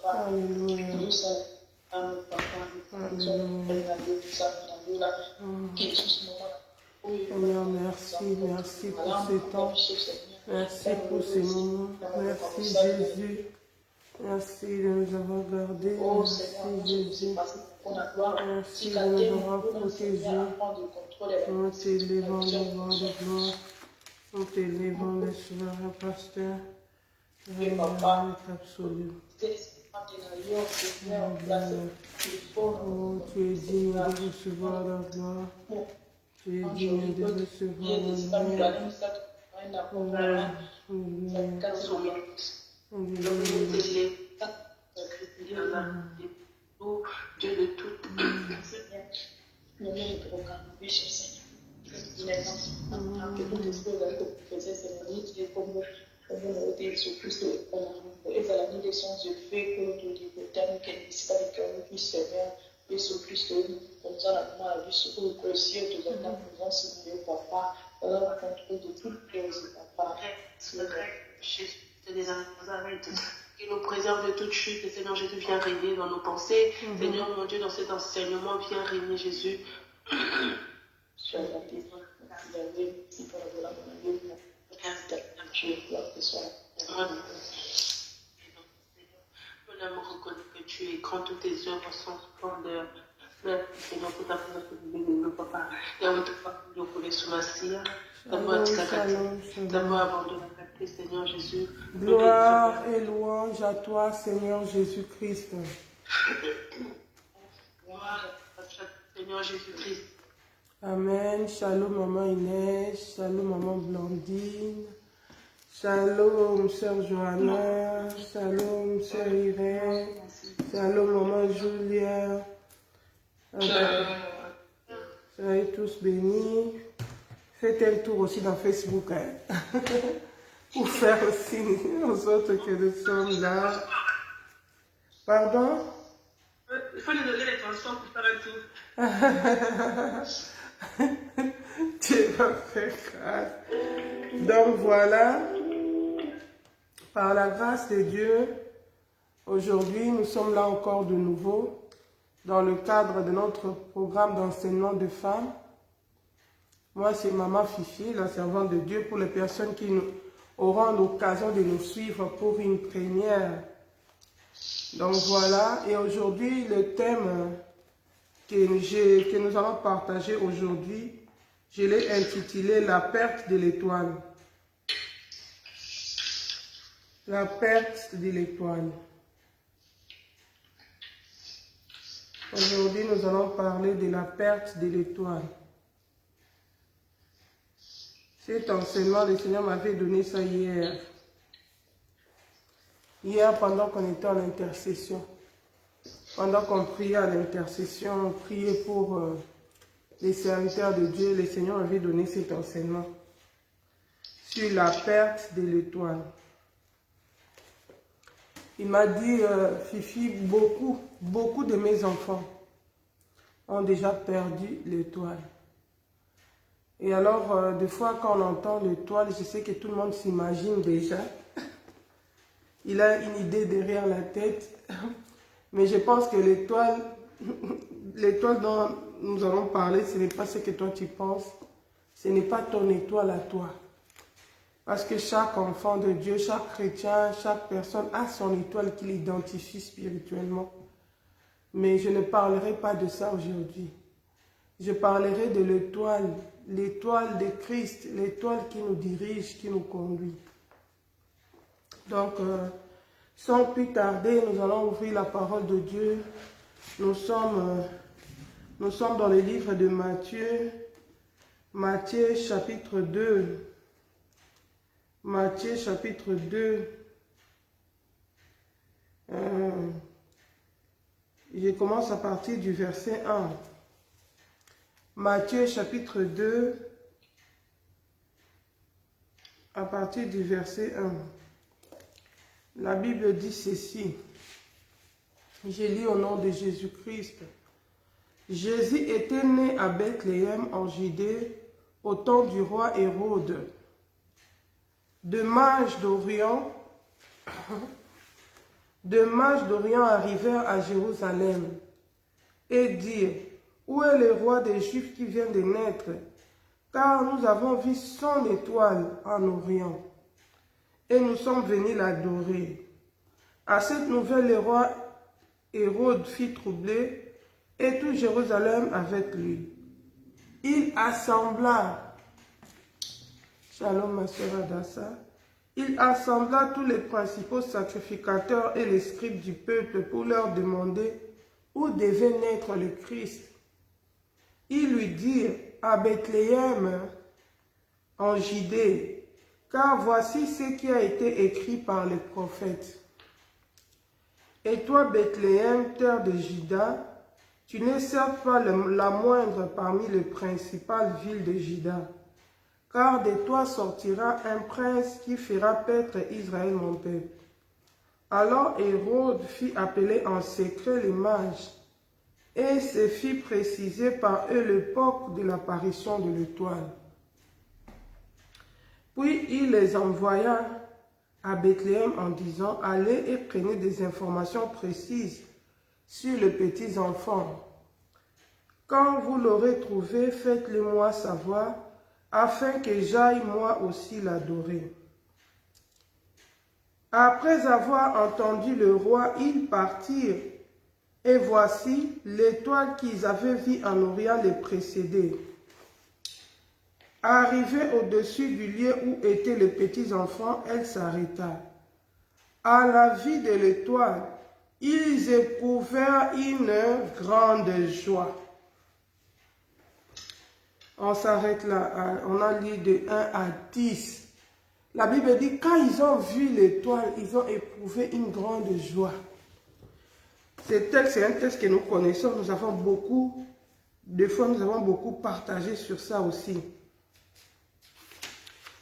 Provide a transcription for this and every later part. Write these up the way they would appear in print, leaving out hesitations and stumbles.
Alléluia. Seigneur, merci, merci pour ce temps. Merci pour ces moments. Merci Jésus. Merci de nous avoir gardés. Merci Jésus. Merci de nous avoir protégés. Nous t'élévons devant le gloire. Nous t'élévons le souverain pasteur. Réellement absolu. Oh, tu es digne de recevoir la gloire. Tu es digne de recevoir l'honneur. Dieu de tout. Ezalaki leçons de fait que notre liberté qu'elle puisse pas que nous puisse Seigneur Yesu Christ comme ça la main à biso pour que si tu as la présence de papa alors contrôle de toutes choses papa c'est vrai Jésus des arrêtes qui nous préserve de toute chute. Seigneur Jésus, viens régner dans nos pensées. Seigneur mon Dieu, dans cet enseignement, viens régner Jésus. Sur la terre, si pour la bonne nous allons reconnaître que tu es grand, toutes tes œuvres sont splendeur. Seigneur, tout à fait, notre vie de nos papas. Et on te parle de couler sous ma cire. D'abord, avant de la capter, Seigneur Jésus. Gloire et louange à toi, Seigneur Jésus-Christ. Gloire à toi, Seigneur Jésus-Christ. Amen. Shalom, maman Inès. Shalom, maman Blandine. Shalom, sœur Johanna. Shalom, sœur Irène. Shalom, maman Julia. Soyez tous bénis. Faites un tour aussi dans Facebook. Hein. Pour faire aussi aux autres que nous sommes là. Pardon? Il faut nous donner les transports pour faire un tour. Tu vas faire grâce. Donc voilà, par la grâce de Dieu, aujourd'hui nous sommes là encore de nouveau dans le cadre de notre programme d'enseignement de femmes. Moi c'est Maman Fifi, la servante de Dieu, pour les personnes qui auront l'occasion de nous suivre pour une première. Donc voilà, et aujourd'hui le thème que nous allons partager aujourd'hui, je l'ai intitulé « La perte de l'étoile ». La perte de l'étoile. Aujourd'hui, nous allons parler de la perte de l'étoile. Cet enseignement, le Seigneur m'avait donné ça hier. Hier, pendant qu'on était en intercession. Pendant qu'on priait à l'intercession, on priait pour les serviteurs de Dieu. Le Seigneur m'avait donné cet enseignement sur la perte de l'étoile. Il m'a dit, Fifi, beaucoup de mes enfants ont déjà perdu l'étoile. Et alors, des fois, quand on entend l'étoile, je sais que tout le monde s'imagine déjà. Il a une idée derrière la tête. Mais je pense que l'étoile dont nous allons parler, ce n'est pas ce que toi tu penses. Ce n'est pas ton étoile à toi. Parce que chaque enfant de Dieu, chaque chrétien, chaque personne a son étoile qui l'identifie spirituellement. Mais je ne parlerai pas de ça aujourd'hui. Je parlerai de l'étoile, l'étoile de Christ, l'étoile qui nous dirige, qui nous conduit. Donc, sans plus tarder, nous allons ouvrir la parole de Dieu. Nous sommes dans le livre de Matthieu, Matthieu chapitre 2. Matthieu chapitre 2. Je commence à partir du verset 1. Matthieu chapitre 2, à partir du verset 1. La Bible dit ceci. Je lis au nom de Jésus-Christ. Jésus était né à Bethléem en Judée au temps du roi Hérode. Deux mages d'Orient de mages d'Orient arrivèrent à Jérusalem et dirent, où est le roi des Juifs qui vient de naître? Car nous avons vu son étoile en Orient et nous sommes venus l'adorer. À cette nouvelle, le roi Hérode fut troublé et tout Jérusalem avec lui. Il assembla, Shalom ma soeur Adassa, il assembla tous les principaux sacrificateurs et les scribes du peuple pour leur demander où devait naître le Christ. Ils lui dirent, à Bethléem, en Judée, car voici ce qui a été écrit par les prophètes. Et toi, Bethléem, terre de Juda, tu n'es certes pas la moindre parmi les principales villes de Juda, car de toi sortira un prince qui fera paître Israël mon peuple. Alors Hérode fit appeler en secret les mages, et se fit préciser par eux l'époque de l'apparition de l'étoile. Puis il les envoya à Bethléem en disant, allez et prenez des informations précises sur les petits enfants. Quand vous l'aurez trouvé, faites-le moi savoir, afin que j'aille moi aussi l'adorer. Après avoir entendu le roi, ils partirent, et voici l'étoile qu'ils avaient vue en Orient les précédait. Arrivée au-dessus du lieu où étaient les petits enfants, elle s'arrêta. À la vue de l'étoile, ils éprouvèrent une grande joie. On s'arrête là, on a lu de 1 à 10. La Bible dit, quand ils ont vu l'étoile, ils ont éprouvé une grande joie. Ce texte, c'est un texte que nous connaissons, nous avons beaucoup, des fois nous avons beaucoup partagé sur ça aussi.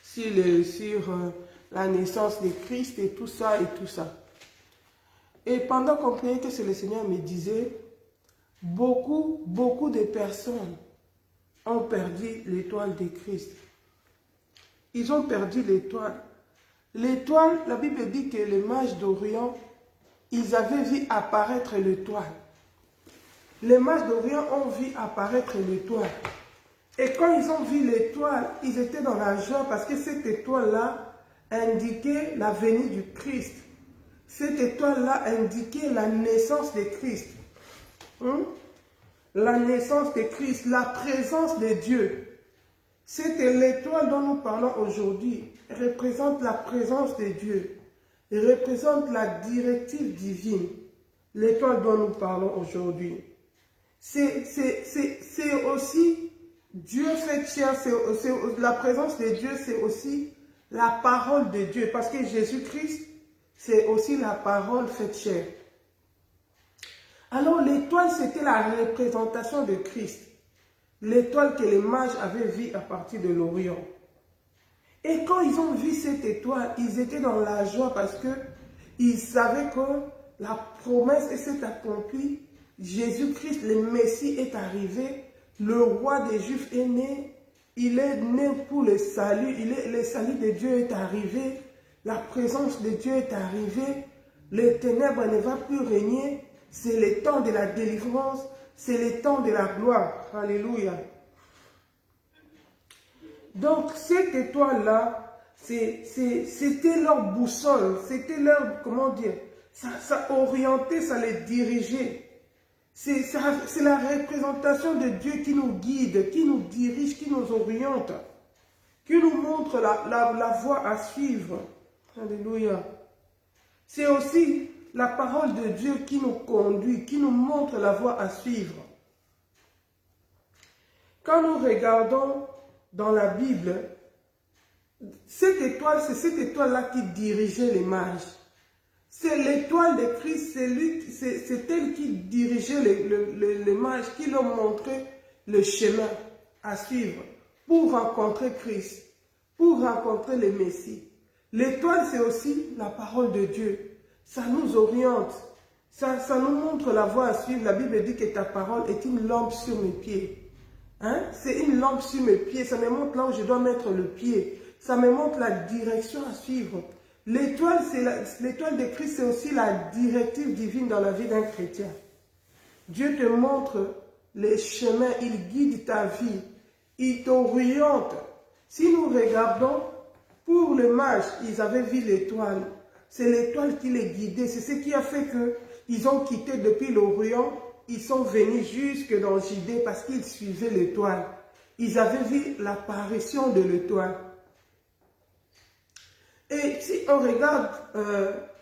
Sur la naissance de Christ et tout ça et tout ça. Et pendant qu'on priait, que le Seigneur me disait, beaucoup de personnes ont perdu l'étoile de Christ. Ils ont perdu l'étoile. L'étoile, la Bible dit que les mages d'Orient, ils avaient vu apparaître l'étoile. Les mages d'Orient ont vu apparaître l'étoile. Et quand ils ont vu l'étoile, ils étaient dans la joie parce que cette étoile-là indiquait la venue du Christ. Cette étoile-là indiquait la naissance de Christ. La naissance de Christ, la présence de Dieu. C'était l'étoile dont nous parlons aujourd'hui. Représente la présence de Dieu. Elle représente la directive divine. L'étoile dont nous parlons aujourd'hui. C'est aussi Dieu fait chair. La présence de Dieu, c'est aussi la parole de Dieu. Parce que Jésus-Christ, c'est aussi la parole faite chair. Alors l'étoile, c'était la représentation de Christ. L'étoile que les mages avaient vue à partir de l'Orient. Et quand ils ont vu cette étoile, ils étaient dans la joie parce qu'ils savaient que la promesse s'est accomplie. Jésus-Christ, le Messie, est arrivé. Le roi des Juifs est né. Il est né pour le salut. Le salut de Dieu est arrivé. La présence de Dieu est arrivée. Les ténèbres ne vont plus régner. C'est le temps de la délivrance. C'est le temps de la gloire. Alléluia. Donc, cette étoile-là, c'était leur boussole. C'était leur, comment dire, ça orientait, ça les dirigeait. C'est la représentation de Dieu qui nous guide, qui nous dirige, qui nous oriente, qui nous montre la voie à suivre. Alléluia. C'est aussi la parole de Dieu qui nous conduit, qui nous montre la voie à suivre. Quand nous regardons dans la Bible, cette étoile, c'est cette étoile-là qui dirigeait les mages. C'est l'étoile de Christ, c'est elle qui dirigeait les mages, qui leur montrait le chemin à suivre pour rencontrer Christ, pour rencontrer le Messie. L'étoile, c'est aussi la parole de Dieu. Ça nous oriente, ça nous montre la voie à suivre. La Bible dit que ta parole est une lampe sur mes pieds. Hein? C'est une lampe sur mes pieds, ça me montre là où je dois mettre le pied. Ça me montre la direction à suivre. L'étoile de Christ, c'est aussi la directive divine dans la vie d'un chrétien. Dieu te montre les chemins, il guide ta vie, il t'oriente. Si nous regardons, pour le mage, ils avaient vu l'étoile. C'est l'étoile qui les guidait. C'est ce qui a fait qu'ils ont quitté depuis l'Orient. Ils sont venus jusque dans Judée parce qu'ils suivaient l'étoile. Ils avaient vu l'apparition de l'étoile. Et si on regarde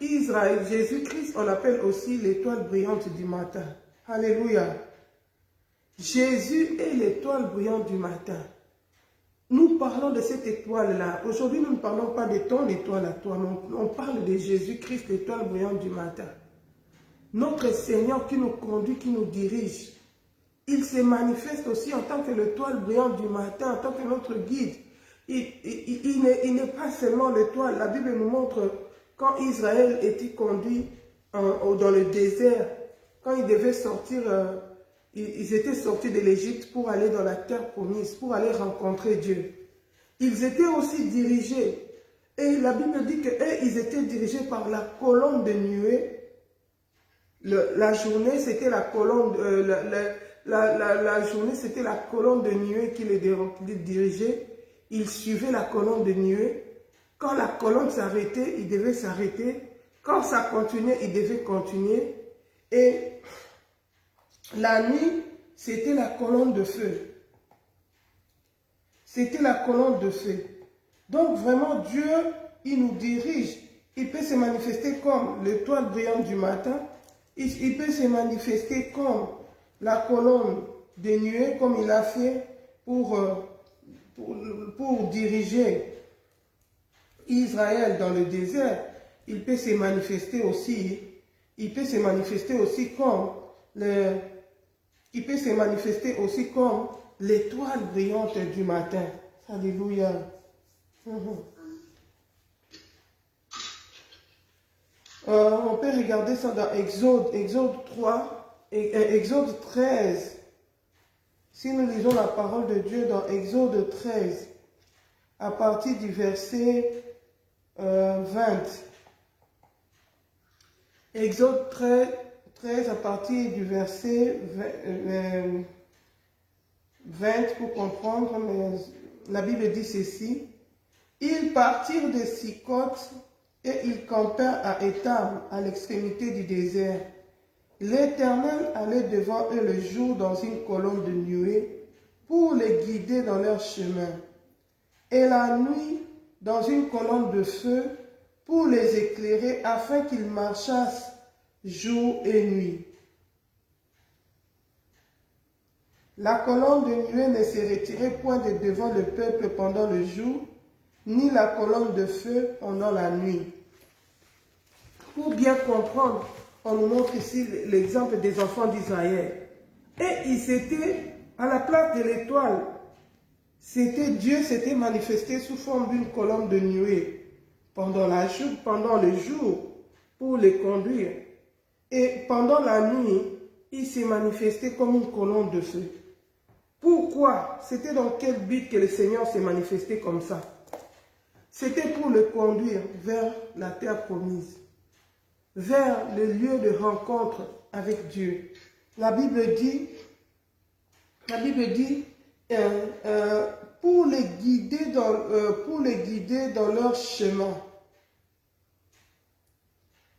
Israël, Jésus-Christ, on l'appelle aussi l'étoile brillante du matin. Alléluia. Jésus est l'étoile brillante du matin. Nous parlons de cette étoile-là. Aujourd'hui, nous ne parlons pas de ton étoile à toi, mais on parle de Jésus-Christ, l'étoile brillante du matin. Notre Seigneur qui nous conduit, qui nous dirige. Il se manifeste aussi en tant que l'étoile brillante du matin, en tant que notre guide. Il n'est pas seulement l'étoile. La Bible nous montre quand Israël était conduit dans le désert, quand ils devaient sortir, ils étaient sortis de l'Égypte pour aller dans la terre promise, pour aller rencontrer Dieu. Ils étaient aussi dirigés. Et la Bible dit qu'eux, ils étaient dirigés par la colonne de nuée. La journée, c'était la colonne, la journée, c'était la colonne de nuée qui les dirigeait. Ils suivaient la colonne de nuée. Quand la colonne s'arrêtait, ils devaient s'arrêter. Quand ça continuait, ils devaient continuer. Et la nuit, c'était la colonne de feu. C'était la colonne de feu. Donc vraiment, Dieu, il nous dirige. Il peut se manifester comme l'étoile brillante du matin. Il peut se manifester comme la colonne des nuées, comme il a fait pour diriger Israël dans le désert. Il peut se manifester aussi. Il peut se manifester aussi comme l'étoile brillante du matin. Alléluia. On peut regarder ça dans Exode 3, Exode 13. Si nous lisons la parole de Dieu dans Exode 13, à partir du verset 20. Exode 13 à partir du verset 20 pour comprendre, mais la Bible dit ceci. Ils partirent de Sicoth et ils campèrent à Étam, à l'extrémité du désert. L'Éternel allait devant eux le jour dans une colonne de nuée pour les guider dans leur chemin, et la nuit dans une colonne de feu pour les éclairer afin qu'ils marchassent jour et nuit. La colonne de nuée ne se retirait point de devant le peuple pendant le jour, ni la colonne de feu pendant la nuit. Pour bien comprendre, on nous montre ici l'exemple des enfants d'Israël. Et ils étaient à la place de l'étoile. Dieu s'était manifesté sous forme d'une colonne de nuée pendant le jour pour les conduire. Et pendant la nuit, il s'est manifesté comme une colonne de feu. Pourquoi? C'était dans quel but que le Seigneur s'est manifesté comme ça? C'était pour le conduire vers la terre promise, vers le lieu de rencontre avec Dieu. La Bible dit pour les guider dans leur chemin.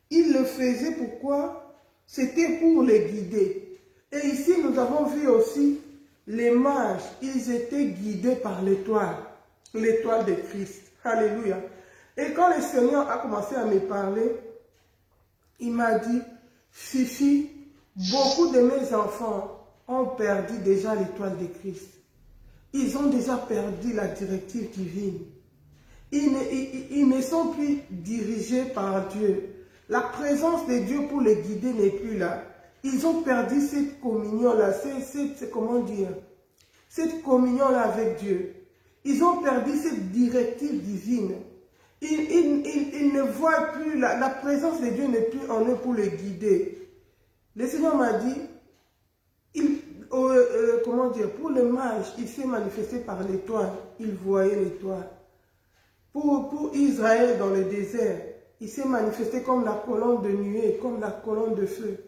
Il le faisait pourquoi? C'était pour les guider. Et ici, nous avons vu aussi les mages, ils étaient guidés par l'étoile de Christ. Alléluia. Et quand le Seigneur a commencé à me parler, il m'a dit, Fifi, beaucoup de mes enfants ont perdu déjà l'étoile de Christ. Ils ont déjà perdu la directive divine. Ils ne sont plus dirigés par Dieu. La présence de Dieu pour les guider n'est plus là. Ils ont perdu cette communion-là, cette communion-là avec Dieu. Ils ont perdu cette directive divine. Ils ne voient plus, la présence de Dieu n'est plus en eux pour les guider. Le Seigneur m'a dit, pour le mage, il s'est manifesté par l'étoile. Il voyait l'étoile. Pour Israël dans le désert, il s'est manifesté comme la colonne de nuée, comme la colonne de feu.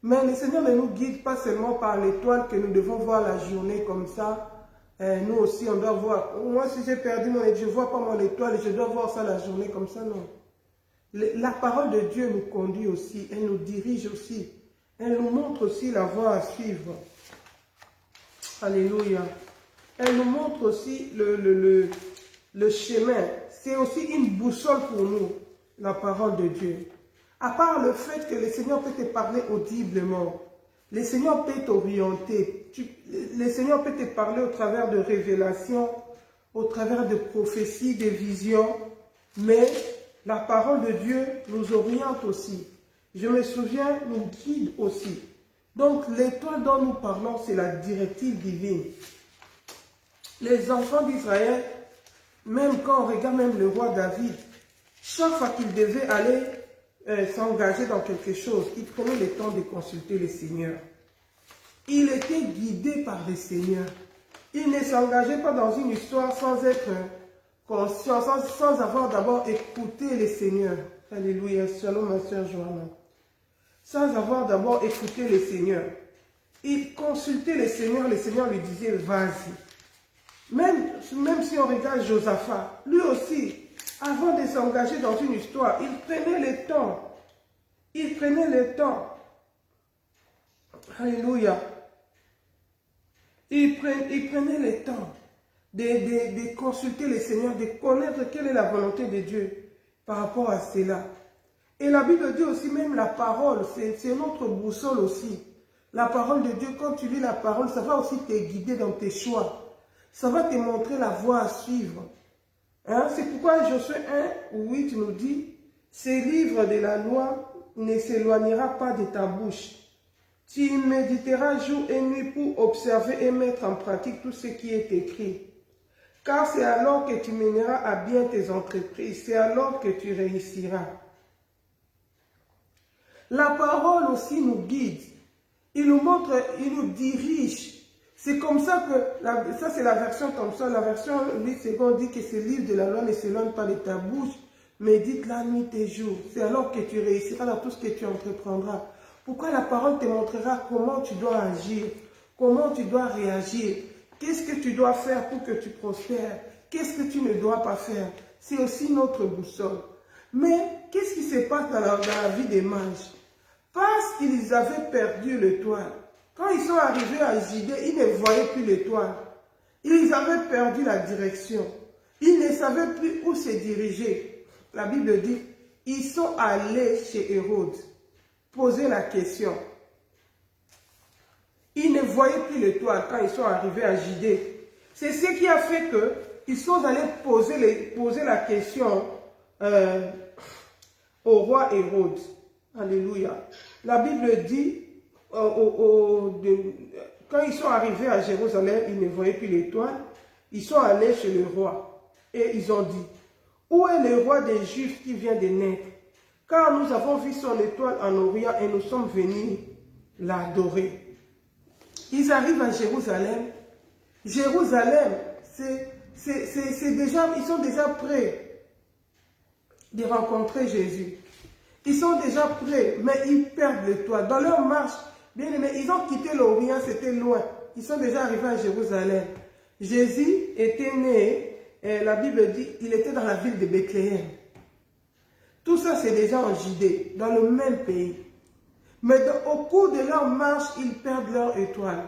Mais le Seigneur ne nous guide pas seulement par l'étoile que nous devons voir la journée comme ça. Nous aussi, on doit voir. Moi, si j'ai perdu mon étoile, je ne vois pas mon étoile et je dois voir ça la journée comme ça, non. La parole de Dieu nous conduit aussi, elle nous dirige aussi. Elle nous montre aussi la voie à suivre. Alléluia. Elle nous montre aussi le chemin. C'est aussi une boussole pour nous, la parole de Dieu. À part le fait que le Seigneur peut te parler audiblement, le Seigneur peut t'orienter, le Seigneur peut te parler au travers de révélations, au travers de prophéties, de visions, mais la parole de Dieu nous oriente aussi. Je me souviens, nous guide aussi. Donc l'étoile dont nous parlons, c'est la directive divine. Les enfants d'Israël, même quand on regarde même le roi David, chaque fois qu'il devait aller s'engager dans quelque chose, il prenait le temps de consulter le Seigneur. Il était guidé par le Seigneur. Il ne s'engageait pas dans une histoire sans être conscient, sans avoir d'abord écouté le Seigneur. Alléluia, shalom ma soeur Joanna. Sans avoir d'abord écouté le Seigneur. Il consultait le Seigneur lui disait, vas-y. Même si on regarde Josaphat, lui aussi, avant de s'engager dans une histoire, il prenait le temps. Il prenait le temps. Alléluia. Il prenait le temps de consulter le Seigneur, de connaître quelle est la volonté de Dieu par rapport à cela. Et la Bible dit aussi, même la parole, c'est notre boussole aussi. La parole de Dieu, quand tu lis la parole, ça va aussi te guider dans tes choix. Ça va te montrer la voie à suivre. Hein? C'est pourquoi Josué 1:8 nous dit, « Ce livre de la loi ne s'éloignera pas de ta bouche. Tu y méditeras jour et nuit pour observer et mettre en pratique tout ce qui est écrit. Car c'est alors que tu mèneras à bien tes entreprises, c'est alors que tu réussiras. » La parole aussi nous guide. Il nous montre, il nous dirige. C'est comme ça que, ça c'est la version Thompson, la version 8 secondes dit que ce livre de la loi ne s'éloigne pas de ta bouche, médite la nuit et jour. C'est alors que tu réussiras dans tout ce que tu entreprendras. Pourquoi la parole te montrera comment tu dois agir, comment tu dois réagir, qu'est-ce que tu dois faire pour que tu prospères, qu'est-ce que tu ne dois pas faire. C'est aussi notre boussole. Mais qu'est-ce qui se passe dans la vie des mages? Parce qu'ils avaient perdu l'étoile. Quand ils sont arrivés à Judée, ils ne voyaient plus l'étoile. Ils avaient perdu la direction. Ils ne savaient plus où se diriger. La Bible dit, ils sont allés chez Hérode, poser la question. Ils ne voyaient plus l'étoile quand ils sont arrivés à Judée. C'est ce qui a fait qu'ils sont allés poser la question au roi Hérode. Alléluia. La Bible dit, quand ils sont arrivés à Jérusalem, ils ne voyaient plus l'étoile. Ils sont allés chez le roi et ils ont dit, où est le roi des Juifs qui vient de naître? Car nous avons vu son étoile en Orient et nous sommes venus l'adorer. Ils arrivent à Jérusalem. Jérusalem, c'est déjà, ils sont déjà prêts de rencontrer Jésus. Ils sont déjà prêts, mais ils perdent l'étoile. Dans leur marche, bien aimé, ils ont quitté l'Orient, c'était loin. Ils sont déjà arrivés à Jérusalem. Jésus était né, la Bible dit, il était dans la ville de Bethléem. Tout ça, c'est déjà en Judée, dans le même pays. Mais au cours de leur marche, ils perdent leur étoile.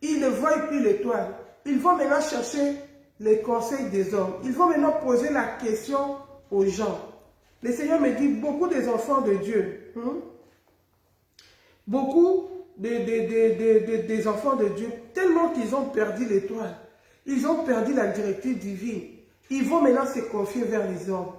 Ils ne voient plus l'étoile. Ils vont maintenant chercher les conseils des hommes. Ils vont maintenant poser la question aux gens. Le Seigneur me dit, beaucoup des enfants de Dieu, beaucoup des enfants de Dieu, tellement qu'ils ont perdu l'étoile, ils ont perdu la directive divine, ils vont maintenant se confier vers les hommes.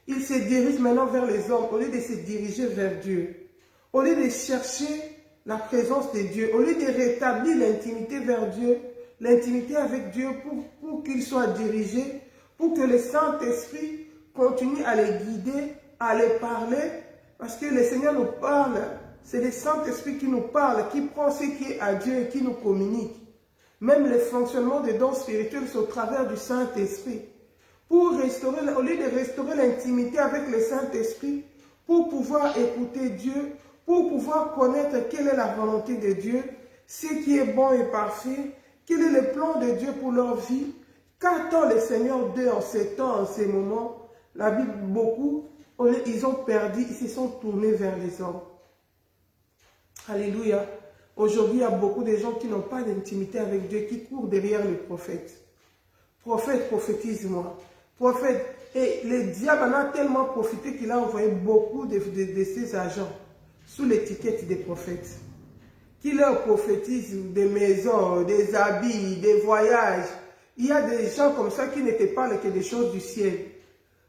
Ils se dirigent maintenant vers les hommes au lieu de se diriger vers Dieu. Au lieu de chercher la présence de Dieu, au lieu de rétablir l'intimité vers Dieu, l'intimité avec Dieu pour qu'ils soient dirigés, pour que le Saint-Esprit continue à les guider, à les parler, parce que le Seigneur nous parle, c'est le Saint-Esprit qui nous parle, qui prend ce qui est à Dieu et qui nous communique. Même le fonctionnement des dons spirituels, c'est au travers du Saint-Esprit. pour restaurer, au lieu de restaurer l'intimité avec le Saint-Esprit, pour pouvoir écouter Dieu, pour pouvoir connaître quelle est la volonté de Dieu, ce qui est bon et parfait, quel est le plan de Dieu pour leur vie, qu'attend le Seigneur d'eux en ces temps, en ces moments. La Bible, beaucoup, ils ont perdu, ils se sont tournés vers les hommes. Alléluia. Aujourd'hui, il y a beaucoup de gens qui n'ont pas d'intimité avec Dieu, qui courent derrière les prophètes. Prophète, prophétise-moi. Prophète. Et le diable en a tellement profité qu'il a envoyé beaucoup de ses agents sous l'étiquette des prophètes, qui leur prophétisent des maisons, des habits, des voyages. Il y a des gens comme ça qui ne te parlent que des choses du ciel,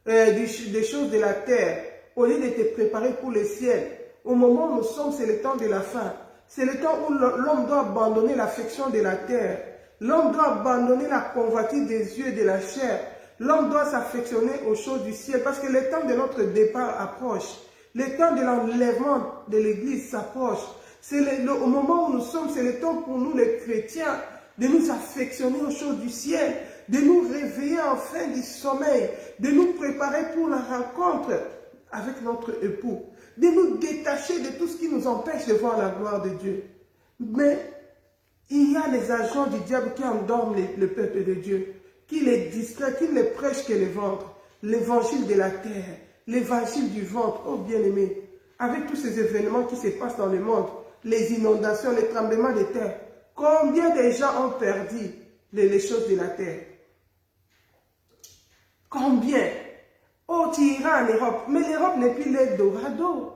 des choses de la terre, au lieu de te préparer pour le ciel. Au moment où nous sommes, c'est le temps de la fin. C'est le temps où l'homme doit abandonner l'affection de la terre. L'homme doit abandonner la convoitise des yeux et de la chair. L'homme doit s'affectionner aux choses du ciel parce que le temps de notre départ approche. Le temps de l'enlèvement de l'Église s'approche. Au moment où nous sommes, c'est le temps pour nous les chrétiens de nous affectionner aux choses du ciel, de nous réveiller enfin du sommeil, de nous préparer pour la rencontre avec notre époux, de nous détacher de tout ce qui nous empêche de voir la gloire de Dieu. Mais il y a les agents du diable qui endorment le peuple de Dieu, qui les distraient, qui ne les prêchent que le ventre, l'évangile de la terre, l'évangile du ventre, oh bien-aimé, avec tous ces événements qui se passent dans le monde, les inondations, les tremblements de terre, combien de gens ont perdu les choses de la terre? Combien? Oh, tu iras en Europe, mais l'Europe n'est plus l'Eldorado.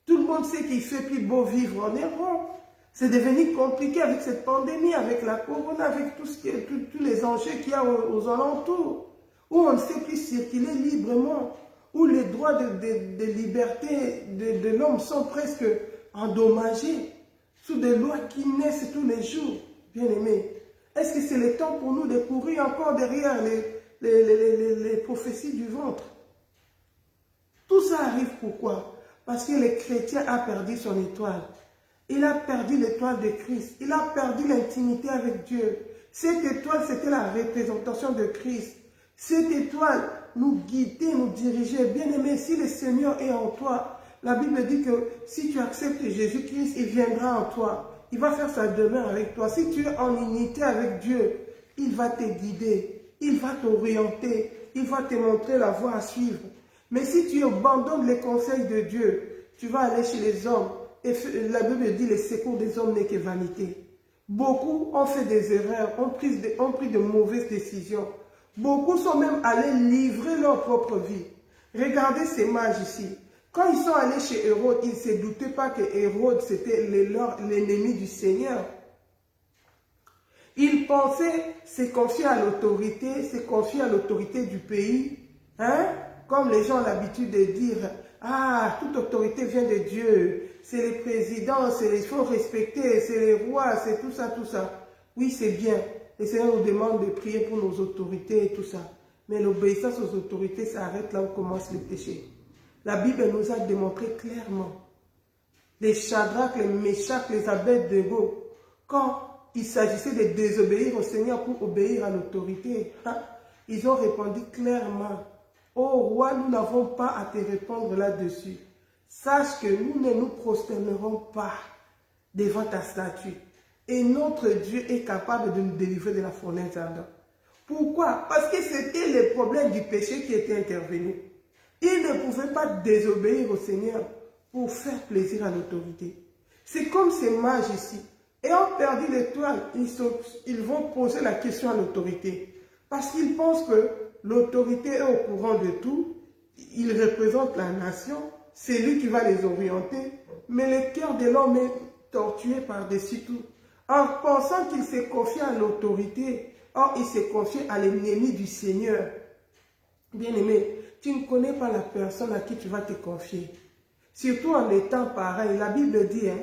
Tout le monde sait qu'il fait plus beau vivre en Europe. C'est devenu compliqué avec cette pandémie, avec la corona, avec tous les enjeux qu'il y a aux alentours, où on ne sait plus circuler librement, où les droits de liberté de l'homme sont presque endommagés, sous des lois qui naissent tous les jours. Bien-aimés, est-ce que c'est le temps pour nous de courir encore derrière les prophéties du ventre? Tout ça arrive pourquoi? Parce que le chrétien a perdu son étoile. Il a perdu l'étoile de Christ. Il a perdu l'intimité avec Dieu. Cette étoile, c'était la représentation de Christ. Cette étoile nous guidait, nous dirigeait. Bien-aimé, si le Seigneur est en toi, la Bible dit que si tu acceptes Jésus-Christ, il viendra en toi. Il va faire sa demeure avec toi. Si tu es en unité avec Dieu, il va te guider. Il va t'orienter. Il va te montrer la voie à suivre. Mais si tu abandonnes les conseils de Dieu, tu vas aller chez les hommes. Et la Bible dit, le secours des hommes n'est que vanité. Beaucoup ont fait des erreurs, ont pris de mauvaises décisions. Beaucoup sont même allés livrer leur propre vie. Regardez ces mages ici. Quand ils sont allés chez Hérode, ils ne se doutaient pas que Hérode, c'était l'ennemi du Seigneur. Ils pensaient se confier à l'autorité du pays. Hein? Comme les gens ont l'habitude de dire, ah, toute autorité vient de Dieu. C'est les présidents, il faut respecter, c'est les rois, c'est tout ça, tout ça. Oui, c'est bien. Le Seigneur nous demande de prier pour nos autorités et tout ça. Mais l'obéissance aux autorités s'arrête là où commence le péché. La Bible nous a démontré clairement. Les Shadrach, les Meshach, les Abed-Nego, quand il s'agissait de désobéir au Seigneur pour obéir à l'autorité, ils ont répondu clairement, « Ô roi, nous n'avons pas à te répondre là-dessus. Sache que nous ne nous prosternerons pas devant ta statue. Et notre Dieu est capable de nous délivrer de la fournaise ardente. » Pourquoi? Parce que c'était le problème du péché qui était intervenu. Ils ne pouvaient pas désobéir au Seigneur pour faire plaisir à l'autorité. C'est comme ces mages ici. Et ont perdu l'étoile, ils vont poser la question à l'autorité. Parce qu'ils pensent que l'autorité est au courant de tout, il représente la nation, c'est lui qui va les orienter, mais le cœur de l'homme est tortué par-dessus tout. En pensant qu'il s'est confié à l'autorité, or il s'est confié à l'ennemi du Seigneur. Bien-aimé, tu ne connais pas la personne à qui tu vas te confier. Surtout en étant pareil, la Bible dit, hein,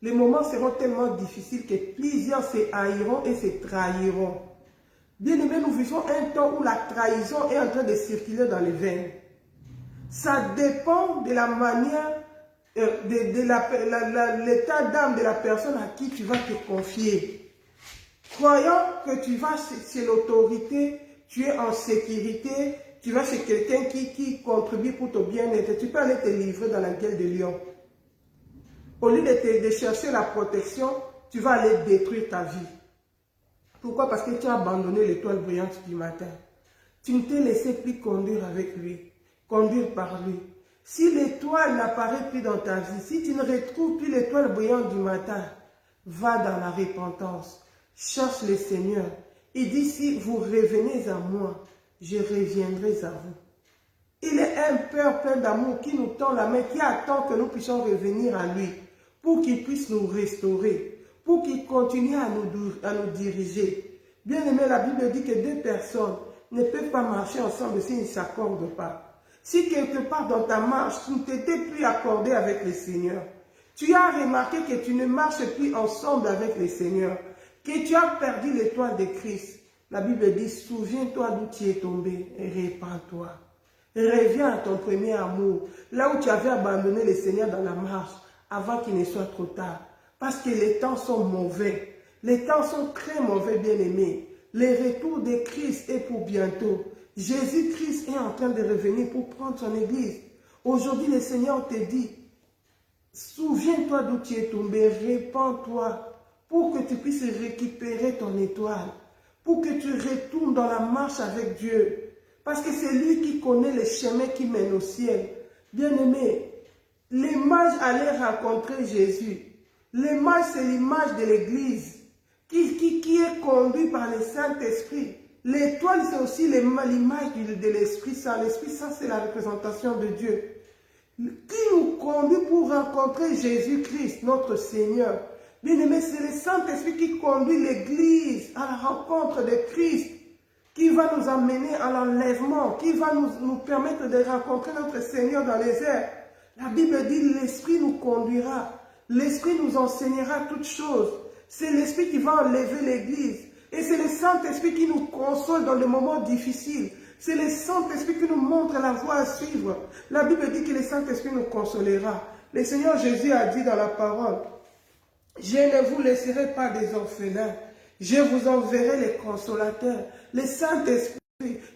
les moments seront tellement difficiles que plusieurs se haïront et se trahiront. Bien-aimé, nous vivons un temps où la trahison est en train de circuler dans les veines. Ça dépend de la manière, de l'état d'âme de la personne à qui tu vas te confier. Croyant que tu vas chez l'autorité, tu es en sécurité, tu vas chez quelqu'un qui contribue pour ton bien-être, tu peux aller te livrer dans la gueule de lion. Au lieu de chercher la protection, tu vas aller détruire ta vie. Pourquoi? Parce que tu as abandonné l'étoile brillante du matin. Tu ne t'es laissé plus conduire avec lui, conduire par lui. Si l'étoile n'apparaît plus dans ta vie, si tu ne retrouves plus l'étoile brillante du matin, va dans la repentance, cherche le Seigneur et dis si vous revenez à moi, je reviendrai à vous. Il est un Père plein d'amour qui nous tend la main, qui attend que nous puissions revenir à lui pour qu'il puisse nous restaurer, pour qu'il continue à nous diriger. Bien aimé, la Bible dit que deux personnes ne peuvent pas marcher ensemble s'ils ne s'accordent pas. Si quelque part dans ta marche, tu ne t'étais plus accordé avec le Seigneur, tu as remarqué que tu ne marches plus ensemble avec le Seigneur, que tu as perdu l'étoile de Christ, la Bible dit, souviens-toi d'où tu es tombé et répands-toi. Reviens à ton premier amour, là où tu avais abandonné le Seigneur dans la marche, avant qu'il ne soit trop tard. Parce que les temps sont mauvais. Les temps sont très mauvais, bien-aimés. Le retour de Christ est pour bientôt. Jésus-Christ est en train de revenir pour prendre son église. Aujourd'hui, le Seigneur te dit, souviens-toi d'où tu es tombé, répands-toi, pour que tu puisses récupérer ton étoile, pour que tu retournes dans la marche avec Dieu. Parce que c'est lui qui connaît les chemins qui mènent au ciel. Bien-aimé, les mages allaient rencontrer Jésus. Les mages, c'est l'image de l'Église qui est conduite par le Saint-Esprit. L'étoile, c'est aussi l'image de l'Esprit Saint. L'Esprit Saint, c'est la représentation de Dieu. Qui nous conduit pour rencontrer Jésus-Christ, notre Seigneur. Bien-aimé, c'est le Saint-Esprit qui conduit l'Église à la rencontre de Christ, qui va nous amener à l'enlèvement, qui va nous permettre de rencontrer notre Seigneur dans les airs. La Bible dit, l'Esprit nous conduira, l'Esprit nous enseignera toutes choses. C'est l'Esprit qui va enlever l'Église. Et c'est le Saint-Esprit qui nous console dans les moments difficiles. C'est le Saint-Esprit qui nous montre la voie à suivre. La Bible dit que le Saint-Esprit nous consolera. Le Seigneur Jésus a dit dans la parole, je ne vous laisserai pas des orphelins. Je vous enverrai les consolateurs, les Saint-Esprit.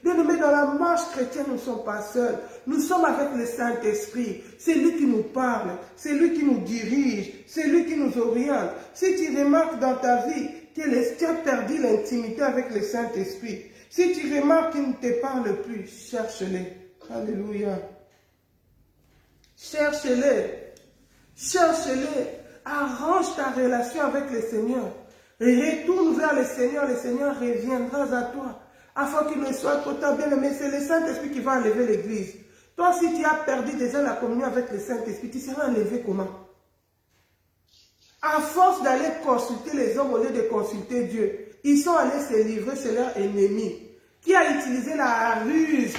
Bien-aimés, dans la marche chrétienne, nous ne sommes pas seuls. Nous sommes avec le Saint-Esprit. C'est lui qui nous parle, c'est lui qui nous dirige, c'est lui qui nous oriente. Si tu remarques dans ta vie que tu as perdu l'intimité avec le Saint-Esprit, si tu remarques qu'il ne te parle plus, cherche-le. Alléluia. Cherche-le. Cherche-le. Arrange ta relation avec le Seigneur. Retourne vers le Seigneur reviendra à toi. Afin qu'il ne soit trop tard, bien aimé, c'est le Saint-Esprit qui va enlever l'Église. Toi, si tu as perdu déjà la communion avec le Saint-Esprit, tu seras enlevé comment? À force d'aller consulter les hommes au lieu de consulter Dieu, ils sont allés se livrer chez leur ennemi, qui a utilisé la ruse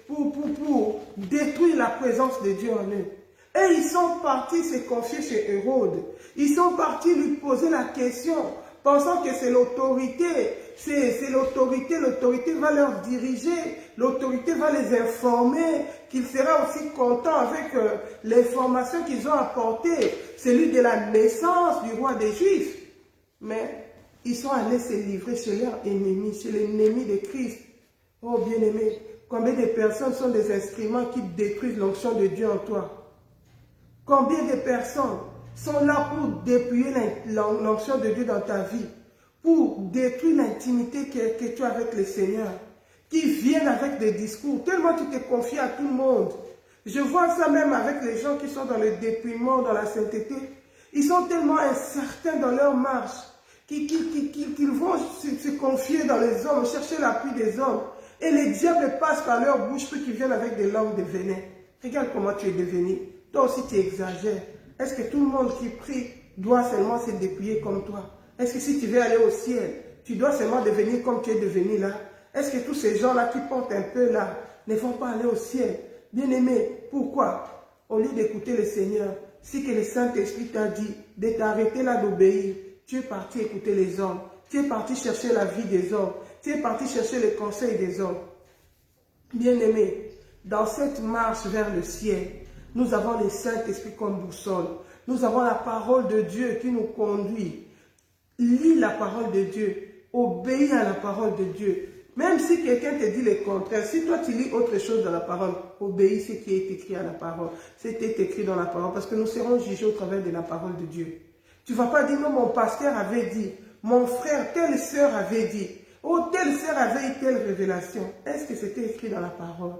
pour détruire la présence de Dieu en eux. Et ils sont partis se confier chez Hérode. Ils sont partis lui poser la question, pensant que c'est l'autorité. C'est l'autorité. L'autorité va leur diriger. L'autorité va les informer. Qu'il sera aussi content avec l'information qu'ils ont apportée. Celui de la naissance du roi des Juifs. Mais ils sont allés se livrer chez leur ennemi, chez l'ennemi de Christ. Oh bien-aimé, combien de personnes sont des instruments qui détruisent l'onction de Dieu en toi? Combien de personnes sont là pour dépouiller l'onction de Dieu dans ta vie, pour détruire l'intimité que tu as avec le Seigneur, qui viennent avec des discours, tellement tu te confies à tout le monde. Je vois ça même avec les gens qui sont dans le dépouillement, dans la sainteté. Ils sont tellement incertains dans leur marche, qu'ils vont se confier dans les hommes, chercher l'appui des hommes. Et les diables passent par leur bouche pour qu'ils viennent avec des langues de venin. Regarde comment tu es devenu. Toi aussi tu exagères. Est-ce que tout le monde qui prie doit seulement se dépouiller comme toi? Est-ce que si tu veux aller au ciel, tu dois seulement devenir comme tu es devenu là? Est-ce que tous ces gens-là qui portent un peu là ne vont pas aller au ciel? Bien-aimé, pourquoi? Au lieu d'écouter le Seigneur, si que le Saint-Esprit t'a dit de t'arrêter là d'obéir, tu es parti écouter les hommes, tu es parti chercher la vie des hommes, tu es parti chercher les conseils des hommes. Bien-aimé, dans cette marche vers le ciel, nous avons le Saint-Esprit comme boussole. Nous avons la parole de Dieu qui nous conduit. Lis la parole de Dieu. Obéis à la parole de Dieu. Même si quelqu'un te dit le contraire, si toi tu lis autre chose dans la parole, obéis ce qui est écrit à la parole. C'était écrit dans la parole, parce que nous serons jugés au travers de la parole de Dieu. Tu ne vas pas dire, non, mon pasteur avait dit, mon frère, telle sœur avait dit, oh, telle sœur avait eu telle révélation. Est-ce que c'était écrit dans la parole?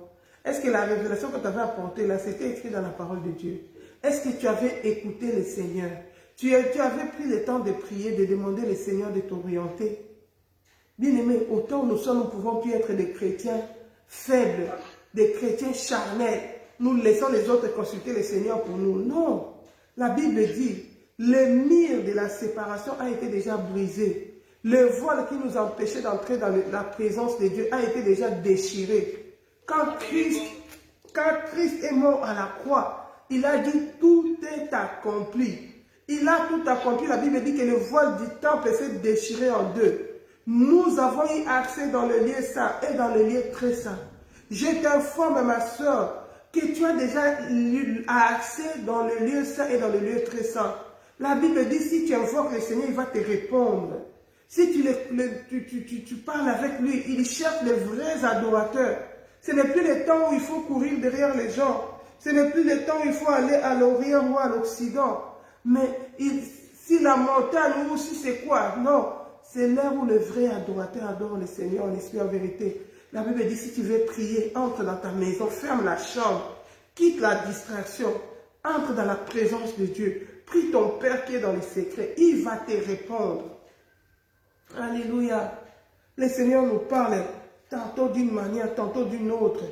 Est-ce que la révélation que tu avais apportée là, c'était écrit dans la parole de Dieu? Est-ce que tu avais écouté le Seigneur? Tu avais pris le temps de prier, de demander au Seigneur de t'orienter? Bien-aimés, autant nous sommes, nous pouvons plus être des chrétiens faibles, des chrétiens charnels. Nous laissons les autres consulter le Seigneur pour nous. Non, la Bible dit, le mur de la séparation a été déjà brisé. Le voile qui nous empêchait d'entrer dans la présence de Dieu a été déjà déchiré. Quand Christ est mort à la croix, il a dit tout est accompli. Il a tout accompli. La Bible dit que le voile du temple s'est déchiré en deux. Nous avons eu accès dans le lieu saint et dans le lieu très saint. Je t'informe, ma soeur, que tu as déjà eu accès dans le lieu saint et dans le lieu très saint. La Bible dit, si tu invoques le Seigneur, il va te répondre. Si tu parles avec lui, il cherche les vrais adorateurs. Ce n'est plus le temps où il faut courir derrière les gens. Ce n'est plus le temps où il faut aller à l'Orient ou à l'Occident. Mais si la montagne ou si c'est quoi? Non. C'est l'heure où le vrai adorateur adore le Seigneur en esprit en vérité. La Bible dit, si tu veux prier, entre dans ta maison, ferme la chambre, quitte la distraction, entre dans la présence de Dieu. Prie ton Père qui est dans les secrets, il va te répondre. Alléluia. Le Seigneur nous parle tantôt d'une manière, tantôt d'une autre.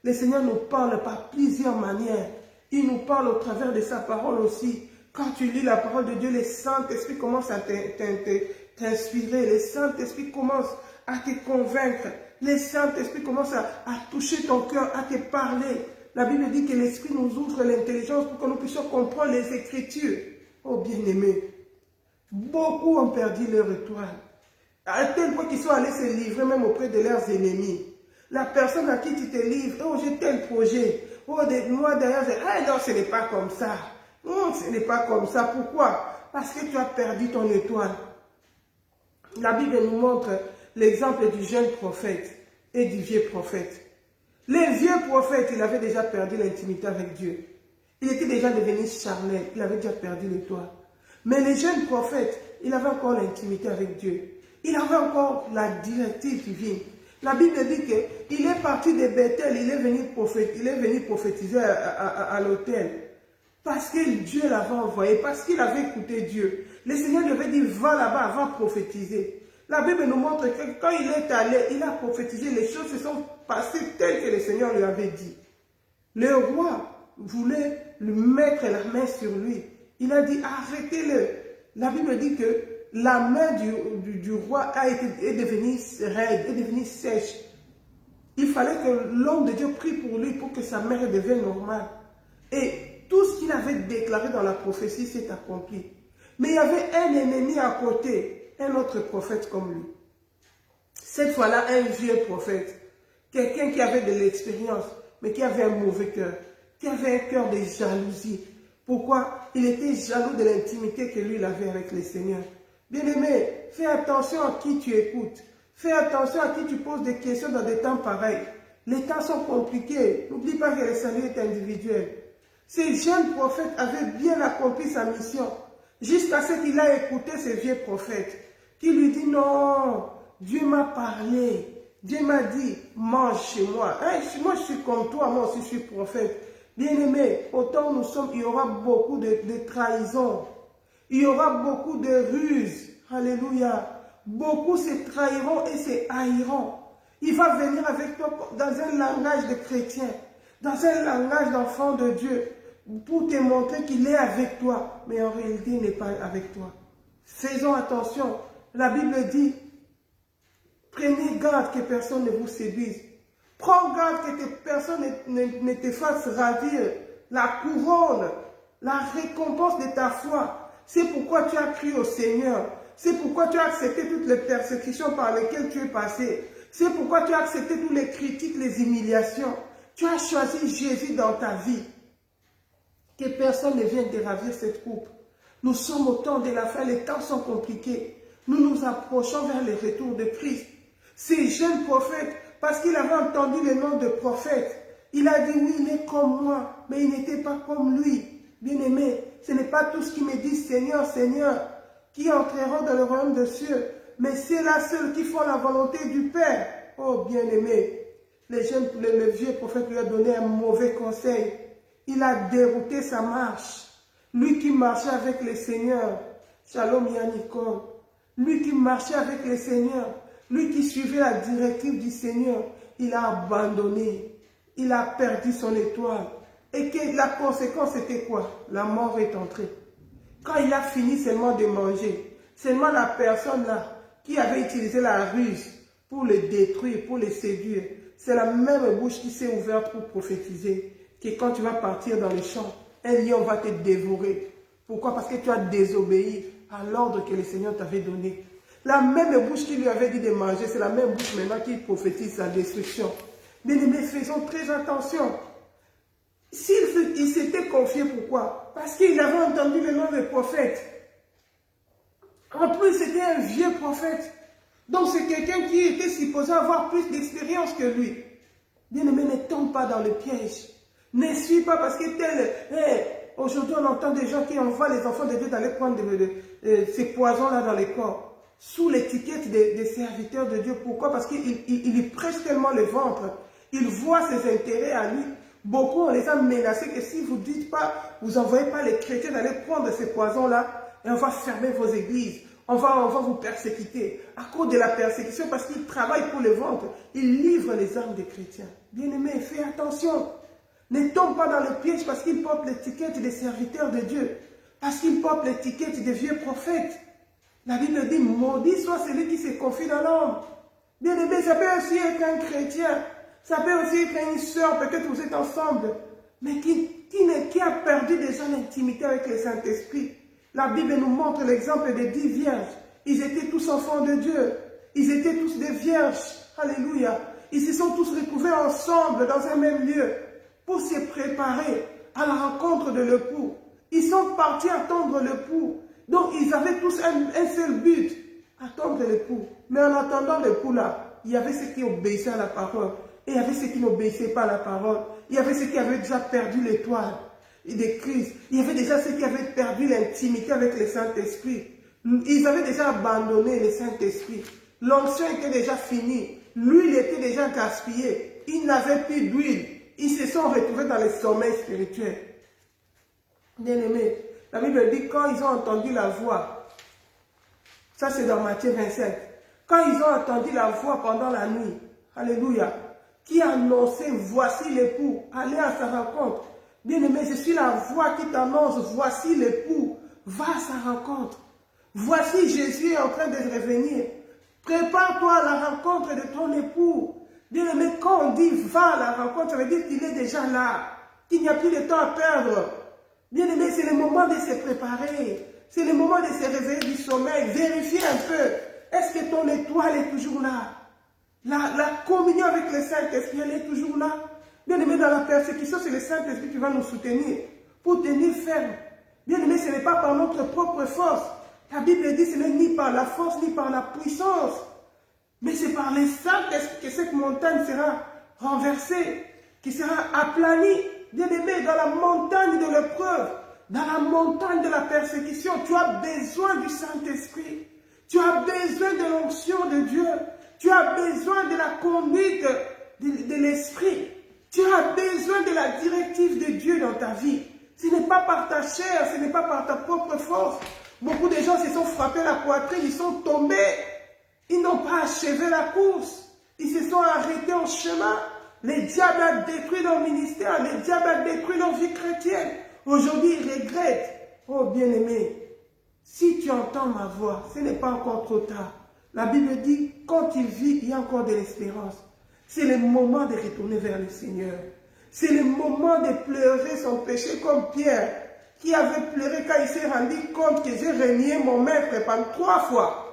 Le Seigneur nous parle par plusieurs manières. Il nous parle au travers de sa parole aussi. Quand tu lis la parole de Dieu, le Saint-Esprit commence à t'inspirer. Le Saint-Esprit commence à te convaincre. Le Saint-Esprit commence à toucher ton cœur, à te parler. La Bible dit que l'Esprit nous ouvre l'intelligence pour que nous puissions comprendre les Écritures. Oh bien-aimés, beaucoup ont perdu leur étoile. À tel point qu'ils sont allés se livrer même auprès de leurs ennemis. La personne à qui tu te livres, oh j'ai tel projet. Oh moi derrière, non ce n'est pas comme ça. Non, ce n'est pas comme ça. Pourquoi? Parce que tu as perdu ton étoile. La Bible nous montre l'exemple du jeune prophète et du vieux prophète. Le vieux prophète, il avait déjà perdu l'intimité avec Dieu. Il était déjà devenu charnel, il avait déjà perdu l'étoile. Mais le jeune prophète, il avait encore l'intimité avec Dieu. Il avait encore la directive divine. La Bible dit qu'il est parti de Bethel, il est venu prophétiser à l'autel. Parce que Dieu l'avait envoyé, parce qu'il avait écouté Dieu. Le Seigneur lui avait dit, va là-bas, va prophétiser. La Bible nous montre que quand il est allé, il a prophétisé, les choses se sont passées telles que le Seigneur lui avait dit. Le roi voulait lui mettre la main sur lui. Il a dit, arrêtez-le. La Bible dit que la main du roi est devenue raide, est devenue sèche. Il fallait que l'homme de Dieu prie pour lui pour que sa mère devienne normale. Et tout ce qu'il avait déclaré dans la prophétie s'est accompli. Mais il y avait un ennemi à côté, un autre prophète comme lui. Cette fois-là, un vieux prophète, quelqu'un qui avait de l'expérience, mais qui avait un mauvais cœur, qui avait un cœur de jalousie. Pourquoi? Il était jaloux de l'intimité que lui il avait avec le Seigneur. Bien-aimé, fais attention à qui tu écoutes. Fais attention à qui tu poses des questions dans des temps pareils. Les temps sont compliqués. N'oublie pas que le salut est individuel. Ce jeune prophète avait bien accompli sa mission. Jusqu'à ce qu'il a écouté ce vieux prophète qui lui dit non, Dieu m'a parlé. Dieu m'a dit, mange chez moi. Hein, moi je suis comme toi, moi aussi je suis prophète. Bien-aimé, autant nous sommes, il y aura beaucoup de trahisons. Il y aura beaucoup de ruses. Alléluia. Beaucoup se trahiront et se haïront. Il va venir avec toi dans un langage de chrétien, dans un langage d'enfant de Dieu, pour te montrer qu'il est avec toi, mais en réalité il n'est pas avec toi. Faisons attention. La Bible dit, prenez garde que personne ne vous séduise. Prends garde que personne ne te fasse ravir la couronne, la récompense de ta foi. C'est pourquoi tu as cru au Seigneur. C'est pourquoi tu as accepté toutes les persécutions par lesquelles tu es passé. C'est pourquoi tu as accepté toutes les critiques, les humiliations. Tu as choisi Jésus dans ta vie. Que personne ne vienne te ravir cette coupe. Nous sommes au temps de la fin, les temps sont compliqués. Nous nous approchons vers le retour de Christ. Ces jeunes prophètes, parce qu'il avait entendu le nom de prophète, il a dit oui, il est comme moi, mais il n'était pas comme lui. Bien-aimé, ce n'est pas tous qui me disent Seigneur, Seigneur, qui entreront dans le royaume des cieux, mais c'est là seuls qui font la volonté du Père. Oh bien-aimé, le vieux prophète lui a donné un mauvais conseil. Il a dérouté sa marche. Lui qui marchait avec le Seigneur, Shalom Yannickon, lui qui marchait avec le Seigneur, lui qui suivait la directive du Seigneur, il a abandonné. Il a perdu son étoile. Et que la conséquence était quoi? La mort est entrée. Quand il a fini seulement de manger, seulement la personne là qui avait utilisé la ruse pour le détruire, pour le séduire, c'est la même bouche qui s'est ouverte pour prophétiser que quand tu vas partir dans les champs, un lion va te dévorer. Pourquoi? Parce que tu as désobéi à l'ordre que le Seigneur t'avait donné. La même bouche qui lui avait dit de manger, c'est la même bouche maintenant qui prophétise sa destruction. Bien-aimés, faisons très attention. S'il s'était confié, pourquoi? Parce qu'il avait entendu le nom des prophètes. En plus, c'était un vieux prophète. Donc, c'est quelqu'un qui était supposé avoir plus d'expérience que lui. Bien-aimé, ne tombe pas dans le piège. Ne suis pas parce que aujourd'hui, on entend des gens qui envoient les enfants de Dieu d'aller prendre ces poisons-là dans les corps. Sous l'étiquette des serviteurs de Dieu. Pourquoi? Parce qu'il lui prêche tellement le ventre. Il voit ses intérêts à lui. Beaucoup, on les a menacés que si vous ne dites pas, vous n'envoyez pas les chrétiens d'aller prendre ces poisons-là, et on va fermer vos églises. On va vous persécuter. À cause de la persécution, parce qu'ils travaillent pour le ventre, ils livrent les âmes des chrétiens. Bien-aimés, fais attention. Ne tombe pas dans le piège parce qu'ils portent l'étiquette des serviteurs de Dieu. Parce qu'ils portent l'étiquette des vieux prophètes. La Bible dit, maudit soit celui qui se confie dans l'homme. Bien-aimé, ça peut aussi être un chrétien. Ça peut aussi être une sœur, peut-être vous êtes ensemble, mais qui a perdu déjà l'intimité avec le Saint-Esprit. La Bible nous montre l'exemple des 10 vierges. Ils étaient tous enfants de Dieu. Ils étaient tous des vierges. Alléluia. Ils se sont tous retrouvés ensemble dans un même lieu pour se préparer à la rencontre de l'époux. Ils sont partis attendre l'époux. Donc ils avaient tous un seul but, attendre l'époux. Mais en attendant l'époux là, il y avait ceux qui obéissaient à la parole. Et il y avait ceux qui n'obéissaient pas à la parole. Il y avait ceux qui avaient déjà perdu l'étoile de Christ. Il y avait déjà ceux qui avaient perdu l'intimité avec le Saint-Esprit. Ils avaient déjà abandonné le Saint-Esprit. L'onction était déjà finie. L'huile était déjà gaspillée. Ils n'avaient plus d'huile. Ils se sont retrouvés dans le sommeil spirituel. Bien-aimés, la Bible dit quand ils ont entendu la voix, ça c'est dans Matthieu 27, quand ils ont entendu la voix pendant la nuit, alléluia, qui annonçait, voici l'époux, allez à sa rencontre. Bien-aimé, je suis la voix qui t'annonce, voici l'époux, va à sa rencontre. Voici Jésus est en train de revenir. Prépare-toi à la rencontre de ton époux. Bien-aimé, quand on dit va à la rencontre, ça veut dire qu'il est déjà là, qu'il n'y a plus de temps à perdre. Bien-aimé, c'est le moment de se préparer. C'est le moment de se réveiller du sommeil. Vérifier un peu. Est-ce que ton étoile est toujours là? La communion avec le Saint-Esprit, elle est toujours là. Bien-aimé, dans la persécution, c'est le Saint-Esprit qui va nous soutenir pour tenir ferme. Bien-aimé, ce n'est pas par notre propre force. La Bible dit que ce n'est ni par la force, ni par la puissance. Mais c'est par le Saint-Esprit que cette montagne sera renversée, qui sera aplanie. Bien-aimé, dans la montagne de l'épreuve, dans la montagne de la persécution, tu as besoin du Saint-Esprit. Tu as besoin de l'onction de Dieu. Tu as besoin de la conduite de l'Esprit. Tu as besoin de la directive de Dieu dans ta vie. Ce n'est pas par ta chair, ce n'est pas par ta propre force. Beaucoup de gens se sont frappés la poitrine, ils sont tombés. Ils n'ont pas achevé la course. Ils se sont arrêtés en chemin. Le diable a détruit leur ministère. Le diable a détruit leur vie chrétienne. Aujourd'hui, ils regrettent. Oh bien-aimé, si tu entends ma voix, ce n'est pas encore trop tard. La Bible dit, quand il vit, il y a encore de l'espérance. C'est le moment de retourner vers le Seigneur. C'est le moment de pleurer son péché comme Pierre, qui avait pleuré quand il s'est rendu compte que j'ai renié mon maître pendant 3 fois.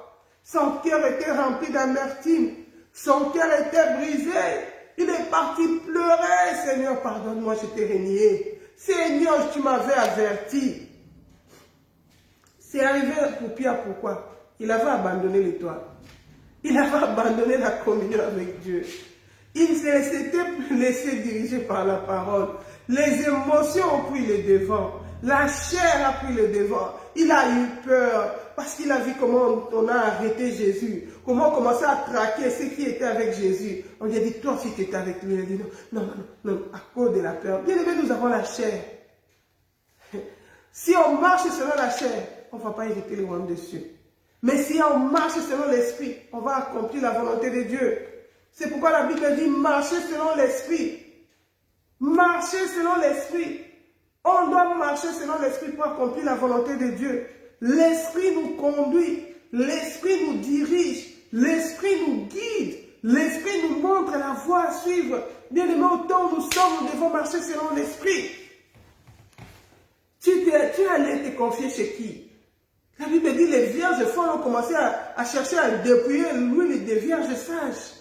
Son cœur était rempli d'amertume. Son cœur était brisé. Il est parti pleurer. Seigneur, pardonne-moi, je t'ai renié. Seigneur, tu m'avais averti. C'est arrivé pour Pierre, pourquoi? Il avait abandonné l'étoile. Il avait abandonné la communion avec Dieu. Il s'était laissé diriger par la parole. Les émotions ont pris le devant. La chair a pris le devant. Il a eu peur parce qu'il a vu comment on a arrêté Jésus. Comment on commençait à traquer ceux qui étaient avec Jésus. On lui a dit, toi aussi tu étais avec lui. Il a dit, non, à cause de la peur. Bien aimé, nous avons la chair. Si on marche selon la chair, on ne va pas éviter le royaume des cieux. Mais si on marche selon l'esprit, on va accomplir la volonté de Dieu. C'est pourquoi la Bible dit, marchez selon l'esprit. Marchez selon l'esprit. On doit marcher selon l'esprit pour accomplir la volonté de Dieu. L'esprit nous conduit. L'esprit nous dirige. L'esprit nous guide. L'esprit nous montre la voie à suivre. Bien aimé, autant nous sommes, nous devons marcher selon l'esprit. Tu allais te confier chez qui? La Bible dit, les vierges folles ont commencé à chercher à dépouiller l'huile des vierges sages.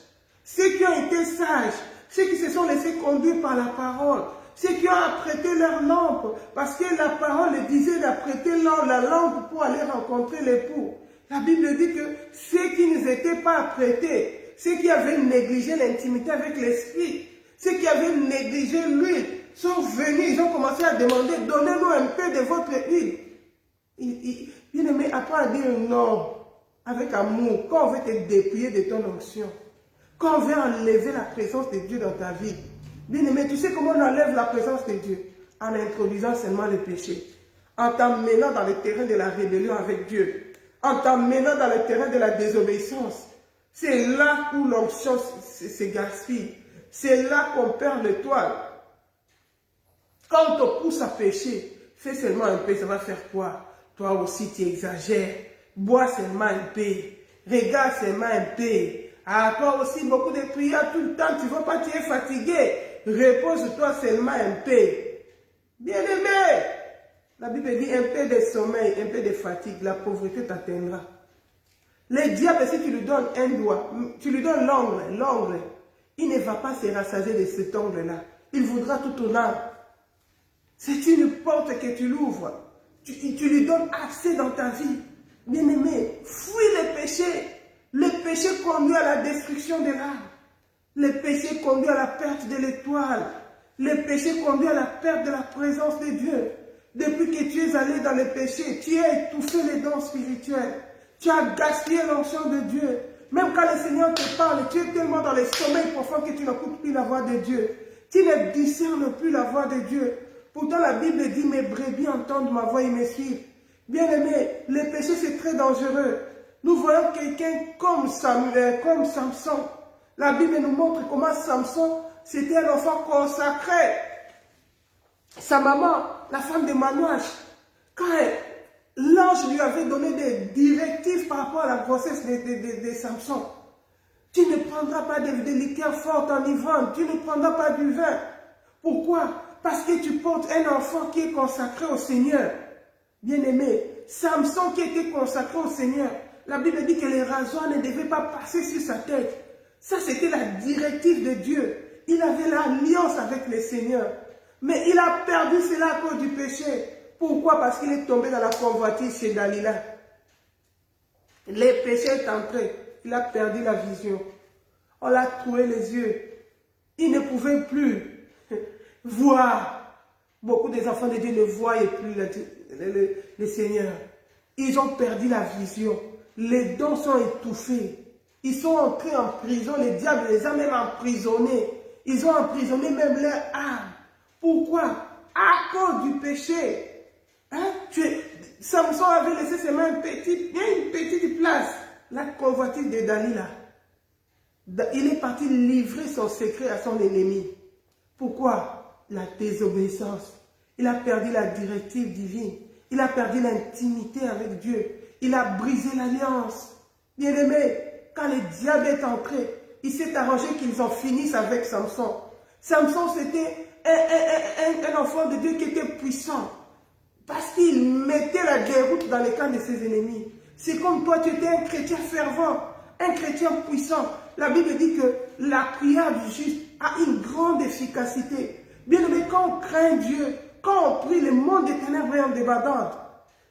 Ceux qui ont été sages, ceux qui se sont laissés conduire par la parole, ceux qui ont apprêté leur lampe, parce que la parole disait d'apprêter la lampe pour aller rencontrer l'époux. La Bible dit que ceux qui ne s'étaient pas apprêtés, ceux qui avaient négligé l'intimité avec l'esprit, ceux qui avaient négligé l'huile, sont venus, ils ont commencé à demander, donnez-nous un peu de votre huile. Bien aimé, apprends à dire non avec amour. Quand on veut te dépouiller de ton onction, quand on veut enlever la présence de Dieu dans ta vie, bien aimé, tu sais comment on enlève la présence de Dieu? En introduisant seulement le péché, en t'emmenant dans le terrain de la rébellion avec Dieu, en t'emmenant dans le terrain de la désobéissance. C'est là où l'onction se gaspille. C'est là qu'on perd l'étoile. Quand on te pousse à pécher, fais seulement un peu, ça va faire quoi? Toi aussi, tu exagères. Bois seulement un peu. Regarde seulement un peu. Ah, toi aussi, beaucoup de prières tout le temps. Tu ne veux pas, tu es fatigué. Repose-toi seulement un peu. Bien-aimé, la Bible dit un peu de sommeil, un peu de fatigue, la pauvreté t'atteindra. Le diable, si tu lui donnes un doigt, tu lui donnes l'ongle, il ne va pas se rassasier de cet ongle-là. Il voudra tout ton âme. C'est une porte que tu l'ouvres. Tu lui donnes accès dans ta vie. Bien-aimé, fuis le péché. Le péché conduit à la destruction de l'âme. Le péché conduit à la perte de l'étoile. Le péché conduit à la perte de la présence de Dieu. Depuis que tu es allé dans le péché, tu as étouffé les dons spirituels. Tu as gaspillé l'onction de Dieu. Même quand le Seigneur te parle, tu es tellement dans le sommeil profond que tu n'écoutes plus la voix de Dieu. Tu ne discernes plus la voix de Dieu. Pourtant, la Bible dit, mes brebis entendent ma voix et me suivent. Bien-aimé, le péché c'est très dangereux. Nous voyons quelqu'un comme Samson. La Bible nous montre comment Samson, c'était un enfant consacré. Sa maman, la femme de Manoach, quand l'ange lui avait donné des directives par rapport à la grossesse de Samson, tu ne prendras pas de liqueur forte enivrante, tu ne prendras pas du vin. Pourquoi? Parce que tu portes un enfant qui est consacré au Seigneur. Bien-aimé, Samson qui était consacré au Seigneur, la Bible dit que les rasoirs ne devaient pas passer sur sa tête. Ça, c'était la directive de Dieu. Il avait l'alliance avec le Seigneur. Mais il a perdu cela à cause du péché. Pourquoi? Parce qu'il est tombé dans la convoitise chez Dalila. Le péché est entré. Il a perdu la vision. On l'a troué les yeux. Il ne pouvait plus voir. Beaucoup des enfants de Dieu ne voyaient plus le Seigneur. Ils ont perdu la vision. Les dons sont étouffés. Ils sont entrés en prison. Le diable les a même emprisonnés. Ils ont emprisonné même leur âme. Pourquoi? À cause du péché. Hein? Samson avait laissé seulement une petite place. La convoitise de Dalila. Il est parti livrer son secret à son ennemi. Pourquoi? La désobéissance. Il a perdu la directive divine. Il a perdu l'intimité avec Dieu. Il a brisé l'alliance. Bien-aimé, quand le diable est entré, il s'est arrangé qu'ils en finissent avec Samson. Samson, c'était un enfant de Dieu qui était puissant. Parce qu'il mettait la déroute dans les camps de ses ennemis. C'est comme toi, tu étais un chrétien fervent, un chrétien puissant. La Bible dit que la prière du juste a une grande efficacité. Bien aimé, quand on craint Dieu, quand on prie, le monde des ténèbres est en débandade.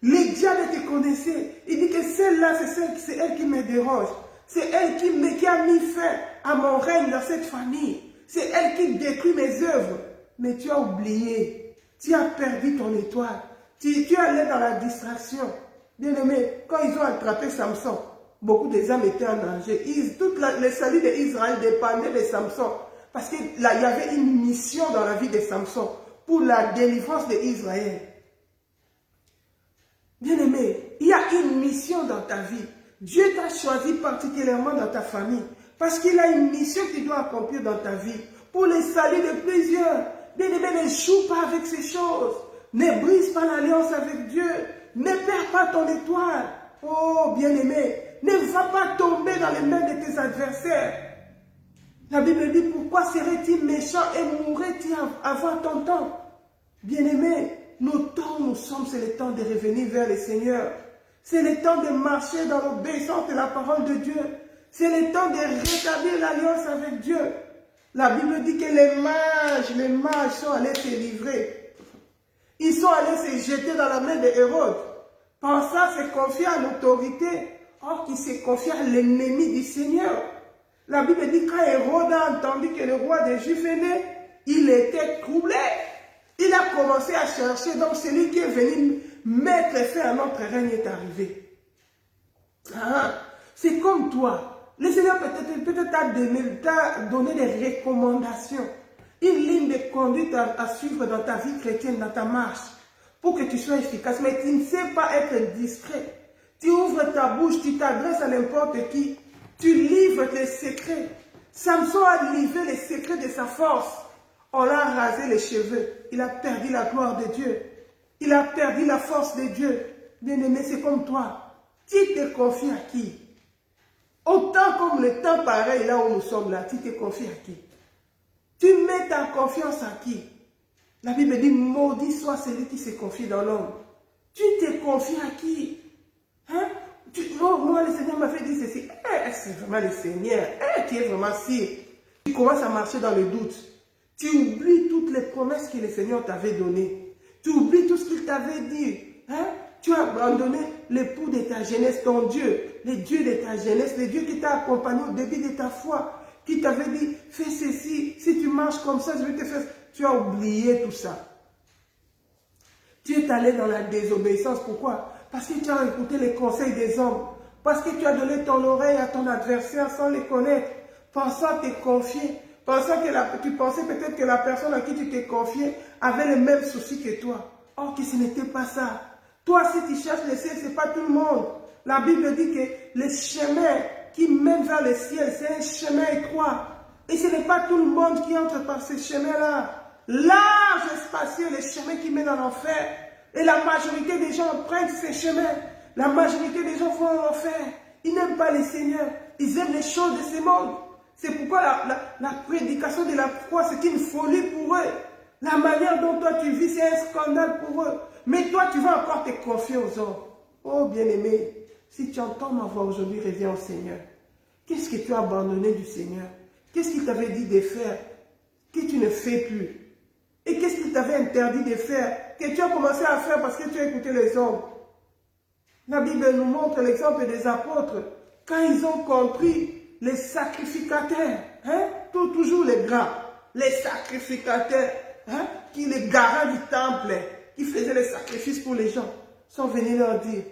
Les diables te connaissaient. Il dit que celle-là, c'est elle qui me dérange. C'est elle qui a mis fin à mon règne dans cette famille. C'est elle qui détruit mes œuvres. Mais tu as oublié. Tu as perdu ton étoile. Tu es allé dans la distraction. Bien-aimé, quand ils ont attrapé Samson, beaucoup des âmes étaient en danger. Tout le salut d'Israël dépendait de Samson. Parce qu'il y avait une mission dans la vie de Samson pour la délivrance d'Israël. Bien-aimé, il y a une mission dans ta vie. Dieu t'a choisi particulièrement dans ta famille. Parce qu'il a une mission qu'il doit accomplir dans ta vie. Pour le salut de plusieurs. Bien-aimé, ne joue pas avec ces choses. Ne brise pas l'alliance avec Dieu. Ne perds pas ton étoile. Oh, bien-aimé, ne va pas tomber dans les mains de tes adversaires. La Bible dit, pourquoi serait-il méchant et mourrait-il avant ton temps? Bien-aimé, nos temps, nous sommes, c'est le temps de revenir vers le Seigneur. C'est le temps de marcher dans l'obéissance de la parole de Dieu. C'est le temps de rétablir l'alliance avec Dieu. La Bible dit que les mages sont allés se livrer. Ils sont allés se jeter dans la main de Hérode. Pensant se confier à l'autorité, or qui se confie à l'ennemi du Seigneur. La Bible dit quand Hérode a entendu que le roi des Juifs est né, il était troublé. Il a commencé à chercher, donc celui qui est venu mettre fin à notre règne est arrivé. C'est comme toi. Le Seigneur peut-être t'a donné des recommandations, une ligne de conduite à suivre dans ta vie chrétienne, dans ta marche, pour que tu sois efficace. Mais tu ne sais pas être discret. Tu ouvres ta bouche, tu t'adresses à n'importe qui, tu livres tes secrets. Samson a livré les secrets de sa force. On l'a rasé les cheveux. Il a perdu la gloire de Dieu. Il a perdu la force de Dieu. Bien-aimé, c'est comme toi. Tu te confies à qui? Autant comme le temps pareil, là où nous sommes là, tu te confies à qui? Tu mets ta confiance à qui? La Bible dit, maudit soit celui qui se confie dans l'homme. Tu te confies à qui? Hein? Moi, le Seigneur m'a fait dire ceci. C'est vraiment le Seigneur. Tu es vraiment si. Tu commences à marcher dans le doute. Tu oublies toutes les promesses que le Seigneur t'avait données. Tu oublies tout ce qu'il t'avait dit. Hein? Tu as abandonné l'époux de ta jeunesse, ton Dieu, le Dieu de ta jeunesse, le Dieu qui t'a accompagné au début de ta foi, qui t'avait dit, fais ceci, si tu marches comme ça, je vais te faire. Tu as oublié tout ça. Tu es allé dans la désobéissance. Pourquoi? Parce que tu as écouté les conseils des hommes. Parce que tu as donné ton oreille à ton adversaire sans les connaître, pensant te confier. Tu pensais peut-être que la personne à qui tu t'es confié avait les mêmes soucis que toi. Or que ce n'était pas ça. Toi, si tu cherches le ciel, ce n'est pas tout le monde. La Bible dit que le chemin qui mène vers le ciel, c'est un chemin étroit. Et ce n'est pas tout le monde qui entre par ce chemin-là. Large et spacieux, le chemin qui mène en enfer. Et la majorité des gens empruntent ces chemins. La majorité des gens vont en enfer. Ils n'aiment pas le Seigneur. Ils aiment les choses de ce monde. C'est pourquoi la prédication de la croix, c'est une folie pour eux. La manière dont toi tu vis, c'est un scandale pour eux. Mais toi, tu vas encore te confier aux hommes. Oh bien-aimé, si tu entends ma voix aujourd'hui, reviens au Seigneur. Qu'est-ce que tu as abandonné du Seigneur? Qu'est-ce qu'il t'avait dit de faire que tu ne fais plus? Et qu'est-ce qu'il t'avait interdit de faire que tu as commencé à faire parce que tu as écouté les hommes? La Bible nous montre l'exemple des apôtres. Quand ils ont compris, les sacrificateurs, hein, toujours les grands, les sacrificateurs, hein, les garants du temple, qui faisaient les sacrifices pour les gens, sont venus leur dire,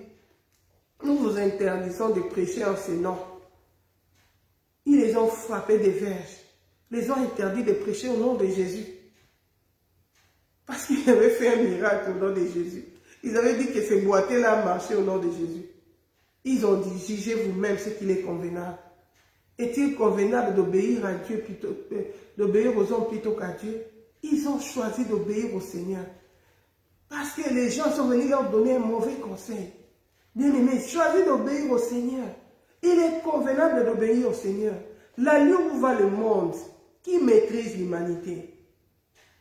nous vous interdisons de prêcher en ce nom. Ils les ont frappés des verges, les ont interdits de prêcher au nom de Jésus. Parce qu'ils avaient fait un miracle au nom de Jésus. Ils avaient dit que ces boiteux-là marchaient au nom de Jésus. Ils ont dit, jugez vous-même ce qu'il est convenable. Est-il convenable d'obéir à Dieu plutôt, d'obéir aux hommes plutôt qu'à Dieu? Ils ont choisi d'obéir au Seigneur. Parce que les gens sont venus leur donner un mauvais conseil. Bien-aimés, choisis d'obéir au Seigneur. Il est convenable d'obéir au Seigneur. Là où va le monde, qui maîtrise l'humanité?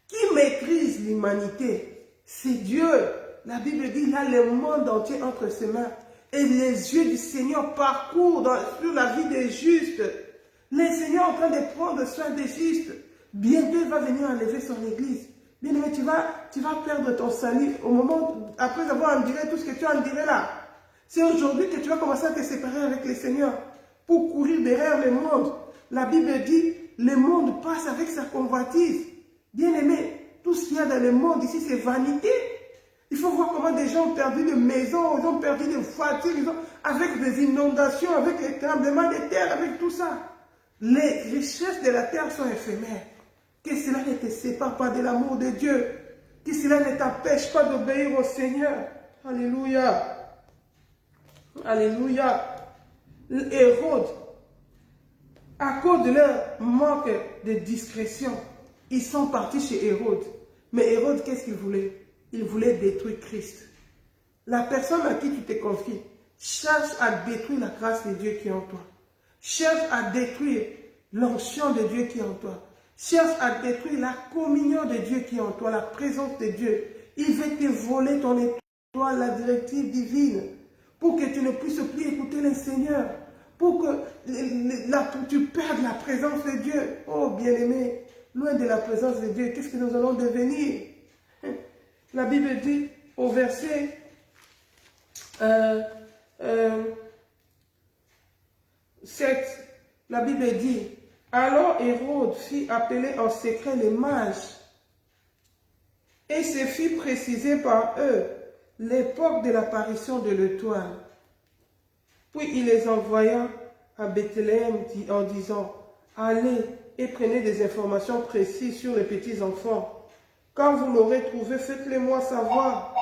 Qui maîtrise l'humanité? C'est Dieu. La Bible dit, là, le monde entier entre ses mains. Et les yeux du Seigneur parcourent sur la vie des justes. Le Seigneur est en train de prendre soin des justes. Bientôt, il va venir enlever son église. Bien aimé, tu vas perdre ton salut au moment, après avoir enduré tout ce que tu as enduré là. C'est aujourd'hui que tu vas commencer à te séparer avec le Seigneur. pour courir derrière le monde. La Bible dit, le monde passe avec sa convoitise. Bien-aimé, tout ce qu'il y a dans le monde ici, c'est vanité. Il faut voir comment des gens ont perdu de maisons, ils ont perdu de voitures, avec des inondations, avec les tremblements de terre, avec tout ça. Les richesses de la terre sont éphémères. Que cela ne te sépare pas de l'amour de Dieu. Que cela ne t'empêche pas d'obéir au Seigneur. Alléluia. Alléluia. Hérode, à cause de leur manque de discrétion, ils sont partis chez Hérode. Mais Hérode, qu'est-ce qu'il voulait? Il voulait détruire Christ. La personne à qui tu te confies cherche à détruire la grâce de Dieu qui est en toi. Cherche à détruire l'onction de Dieu qui est en toi. Cherche à détruire la communion de Dieu qui est en toi, la présence de Dieu. Il veut te voler ton étoile, la directive divine, pour que tu ne puisses plus écouter le Seigneur, pour que tu perdes la présence de Dieu. Oh bien-aimé, loin de la présence de Dieu, qu'est-ce que nous allons devenir? La Bible dit au verset 7, la Bible dit, alors Hérode fit appeler en secret les mages et se fit préciser par eux l'époque de l'apparition de l'étoile. Puis il les envoya à Bethléem en disant, allez et prenez des informations précises sur les petits enfants. Quand vous l'aurez trouvé, faites-le-moi savoir,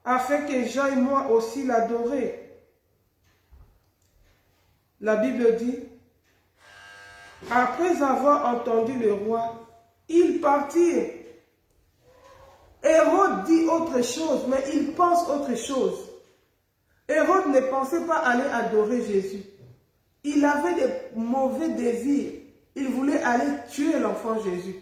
afin que j'aille moi aussi l'adorer. La Bible dit, après avoir entendu le roi, ils partirent. Hérode dit autre chose, mais il pense autre chose. Hérode ne pensait pas aller adorer Jésus. Il avait des mauvais désirs. Il voulait aller tuer l'enfant Jésus.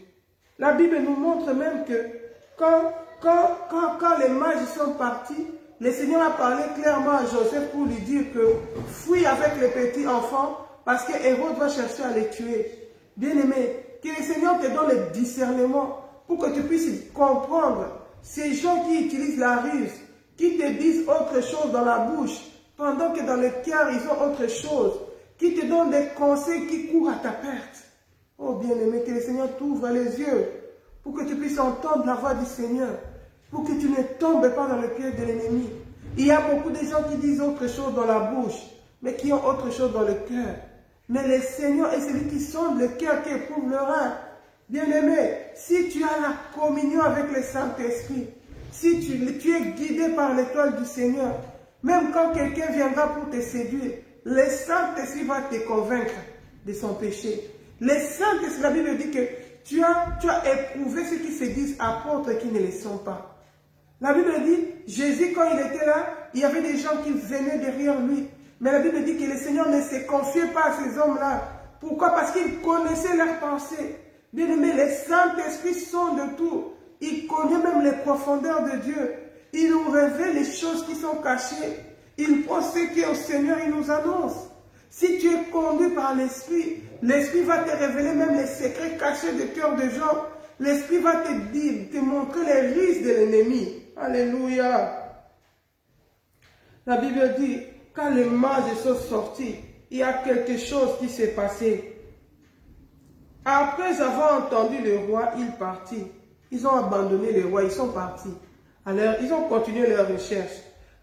La Bible nous montre même que quand les mages sont partis, le Seigneur a parlé clairement à Joseph pour lui dire que fuis avec les petits enfants parce que Hérode va chercher à les tuer. Bien-aimé, que le Seigneur te donne le discernement pour que tu puisses comprendre ces gens qui utilisent la ruse, qui te disent autre chose dans la bouche, pendant que dans le cœur, ils ont autre chose, qui te donnent des conseils qui courent à ta perte. Oh bien-aimé, que le Seigneur t'ouvre les yeux pour que tu puisses entendre la voix du Seigneur, pour que tu ne tombes pas dans le piège de l'ennemi. Il y a beaucoup de gens qui disent autre chose dans la bouche, mais qui ont autre chose dans le cœur. Mais le Seigneur est celui qui sonde le cœur, qui éprouve le rein. Bien-aimé, si tu as la communion avec le Saint-Esprit, si tu es guidé par l'étoile du Seigneur, même quand quelqu'un viendra pour te séduire, le Saint-Esprit va te convaincre de son péché. Le Saint-Esprit, la Bible dit que tu as éprouvé ceux qui se disent apôtres et qui ne le sont pas. La Bible dit, Jésus quand il était là, il y avait des gens qui venaient derrière lui. Mais la Bible dit que le Seigneur ne se confiait pas à ces hommes-là. Pourquoi? Parce qu'il connaissait leurs pensées. Bien aimé, le Saint-Esprit sonde de tout. Il connaît même les profondeurs de Dieu. Il nous révèle les choses qui sont cachées. Il prend ce qui est au Seigneur, il nous annonce. Si tu es conduit par l'Esprit, l'Esprit va te révéler même les secrets cachés du cœur des gens. L'Esprit va te dire, te montrer les risques de l'ennemi. Alléluia. La Bible dit, quand les mages sont sortis, il y a quelque chose qui s'est passé. Après avoir entendu le roi, ils partirent. Ils ont abandonné le roi, ils sont partis. Alors, ils ont continué leur recherche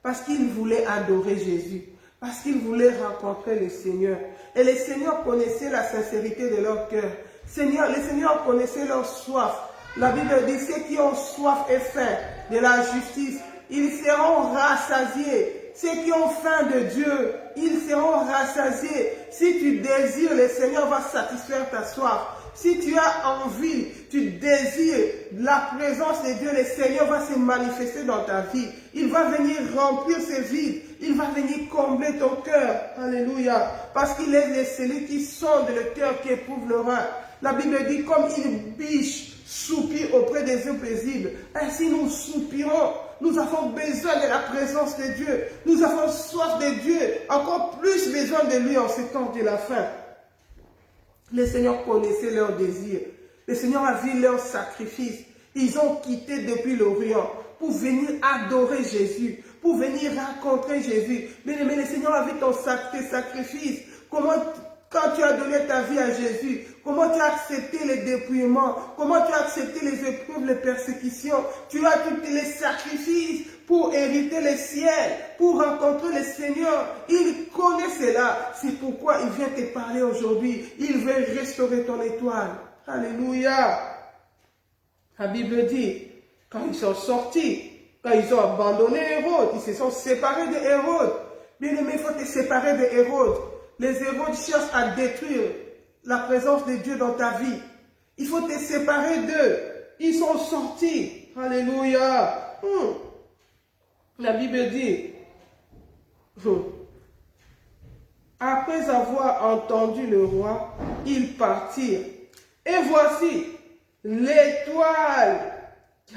parce qu'ils voulaient adorer Jésus, parce qu'ils voulaient rencontrer le Seigneur. Et le Seigneur connaissait la sincérité de leur cœur. Le Seigneur connaissait leur soif. La Bible dit, ceux qui ont soif et faim de la justice, ils seront rassasiés. Ceux qui ont faim de Dieu, ils seront rassasiés. Si tu désires, le Seigneur va satisfaire ta soif. Si tu as envie, tu désires la présence de Dieu, le Seigneur va se manifester dans ta vie. Il va venir remplir ce vide. Il va venir combler ton cœur. Alléluia. Parce qu'il est celui qui sonde le cœur, qui éprouve le rein. La Bible dit, comme il biche, soupire auprès des yeux paisibles. Ainsi nous soupirons. Nous avons besoin de la présence de Dieu. Nous avons soif de Dieu. Encore plus besoin de lui en ce temps de la fin. Le Seigneur connaissait leurs désirs. Le Seigneur a vu leurs sacrifices. Ils ont quitté depuis l'Orient pour venir adorer Jésus, pour venir rencontrer Jésus. Bien-aimé, le Seigneur a vu tes sacrifices. Quand tu as donné ta vie à Jésus, comment tu as accepté les dépouillements, comment tu as accepté les épreuves, les persécutions, tu as tous les sacrifices pour hériter le ciel, pour rencontrer le Seigneur. Il connaît cela. C'est pourquoi il vient te parler aujourd'hui. Il veut restaurer ton étoile. Alléluia. La Bible dit, quand ils sont sortis, quand ils ont abandonné Hérode, ils se sont séparés de Hérode. Bien aimé, il faut te séparer de Hérode. Les Hérodes cherchent à détruire la présence de Dieu dans ta vie. Il faut te séparer d'eux. Ils sont sortis. Alléluia. La Bible dit, après avoir entendu le roi, ils partirent. Et voici l'étoile,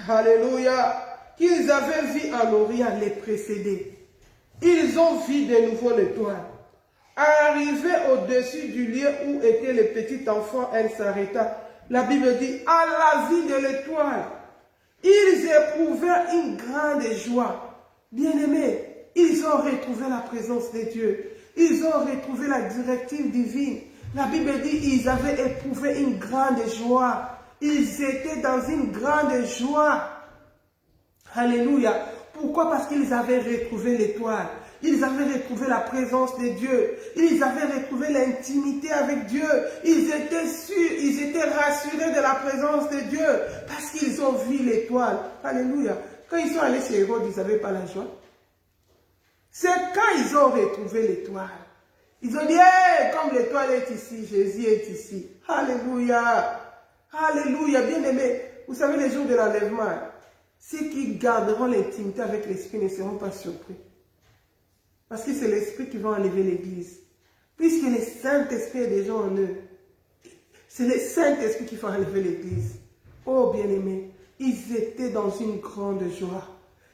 alléluia, qu'ils avaient vue en Orient les précéder. Ils ont vu de nouveau l'étoile. Arrivée au-dessus du lieu où était le petit enfant, elle s'arrêta. La Bible dit, à la vue de l'étoile, ils éprouvèrent une grande joie. Bien-aimés, ils ont retrouvé la présence de Dieu. Ils ont retrouvé la directive divine. La Bible dit, ils avaient éprouvé une grande joie. Ils étaient dans une grande joie. Alléluia. Pourquoi? Parce qu'ils avaient retrouvé l'étoile. Ils avaient retrouvé la présence de Dieu. Ils avaient retrouvé l'intimité avec Dieu. Ils étaient sûrs, ils étaient rassurés de la présence de Dieu. Parce qu'ils ont vu l'étoile. Alléluia. Quand ils sont allés chez Hérode, ils n'avaient pas la joie. C'est quand ils ont retrouvé l'étoile. Ils ont dit, hey, comme l'étoile est ici, Jésus est ici. Alléluia. Alléluia. Bien-aimés, vous savez, les jours de l'enlèvement, ceux qui garderont l'intimité avec l'Esprit ne seront pas surpris. Parce que c'est l'Esprit qui va enlever l'Église. Puisque le Saint-Esprit est déjà en eux. C'est le Saint-Esprit qui va enlever l'Église. Oh bien-aimés, ils étaient dans une grande joie.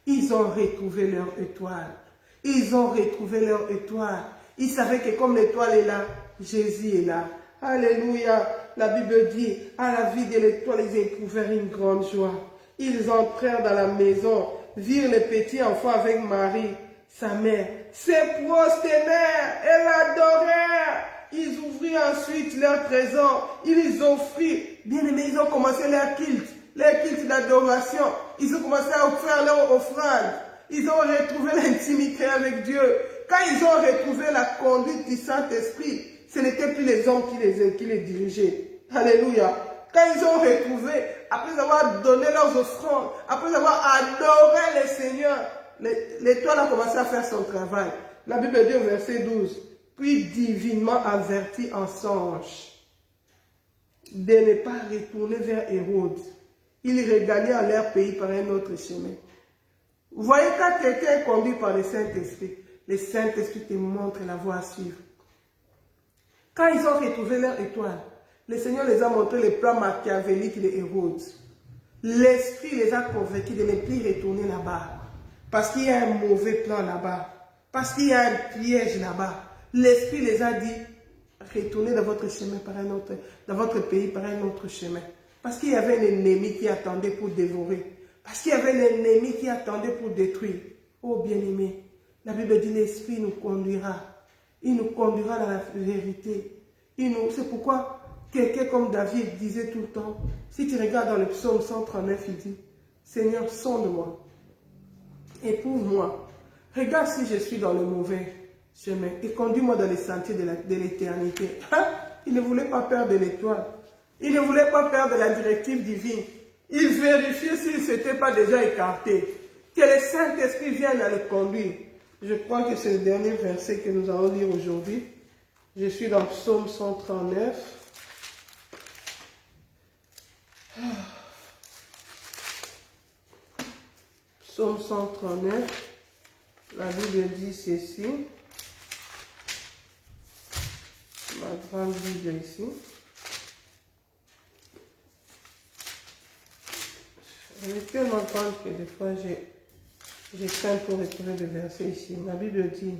Ils ont retrouvé leur étoile. Ils ont retrouvé leur étoile. Ils savaient que comme l'étoile est là, Jésus est là. Alléluia. La Bible dit, à la vue de l'étoile, ils éprouvèrent une grande joie. Ils entrèrent dans la maison, virent le petit enfant avec Marie, sa mère, se prosternèrent et l'adorèrent. Ils ouvrirent ensuite leur trésor, ils les offrirent. Bien aimés, ils ont commencé leur culte d'adoration. Ils ont commencé à offrir leur offrande. Ils ont retrouvé l'intimité avec Dieu. Quand ils ont retrouvé la conduite du Saint-Esprit, ce n'était plus les hommes qui les dirigeaient. Alléluia. Quand ils ont retrouvé, après avoir donné leurs offrandes, après avoir adoré le Seigneur, l'étoile a commencé à faire son travail. La Bible dit au verset 12, puis divinement averti en songe de ne pas retourner vers Hérode. Ils regagnèrent leur pays par un autre chemin. Vous voyez, quand quelqu'un est conduit par le Saint-Esprit te montre la voie à suivre. Quand ils ont retrouvé leur étoile, le Seigneur les a montré le plan machiavélique de Hérode. L'Esprit les a convaincus de ne plus retourner là-bas. Parce qu'il y a un mauvais plan là-bas. Parce qu'il y a un piège là-bas. L'Esprit les a dit, retournez dans votre chemin par un autre, dans votre pays par un autre chemin. Parce qu'il y avait un ennemi qui attendait pour dévorer. Parce qu'il y avait un ennemi qui attendait pour détruire. Oh bien-aimé, la Bible dit l'Esprit nous conduira. Il nous conduira dans la vérité. C'est pourquoi quelqu'un comme David disait tout le temps, si tu regardes dans le psaume 139, il dit, Seigneur, sonde-moi, éprouve-moi, regarde si je suis dans le mauvais chemin et conduis-moi dans les sentiers de l'éternité. Il ne voulait pas perdre l'étoile. Il ne voulait pas perdre la directive divine. Il vérifiait s'il ne s'était pas déjà écarté. Que le Saint-Esprit vienne à le conduire. Je crois que c'est le dernier verset que nous allons lire aujourd'hui. Je suis dans Psaume 139. Psaume 139. La Bible dit ceci. Ma grande Bible ici. Elle est tellement grande que des fois j'ai craint pour retrouver le verset ici. La Bible dit,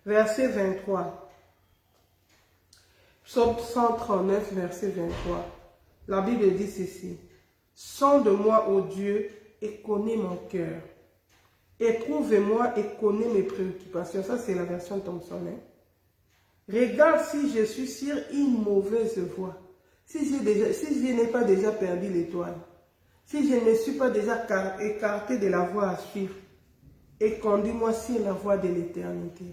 verset 23. Psaume 139, verset 23. La Bible dit ceci. Sonde-moi, ô Dieu, et connais mon cœur. Éprouve-moi et connais mes préoccupations. Ça, c'est la version Thompson. Hein? Regarde si je suis sur une mauvaise voie. Si je n'ai pas déjà perdu l'étoile. Si je ne me suis pas déjà écarté de la voie à suivre. Et conduis-moi sur la voie de l'éternité.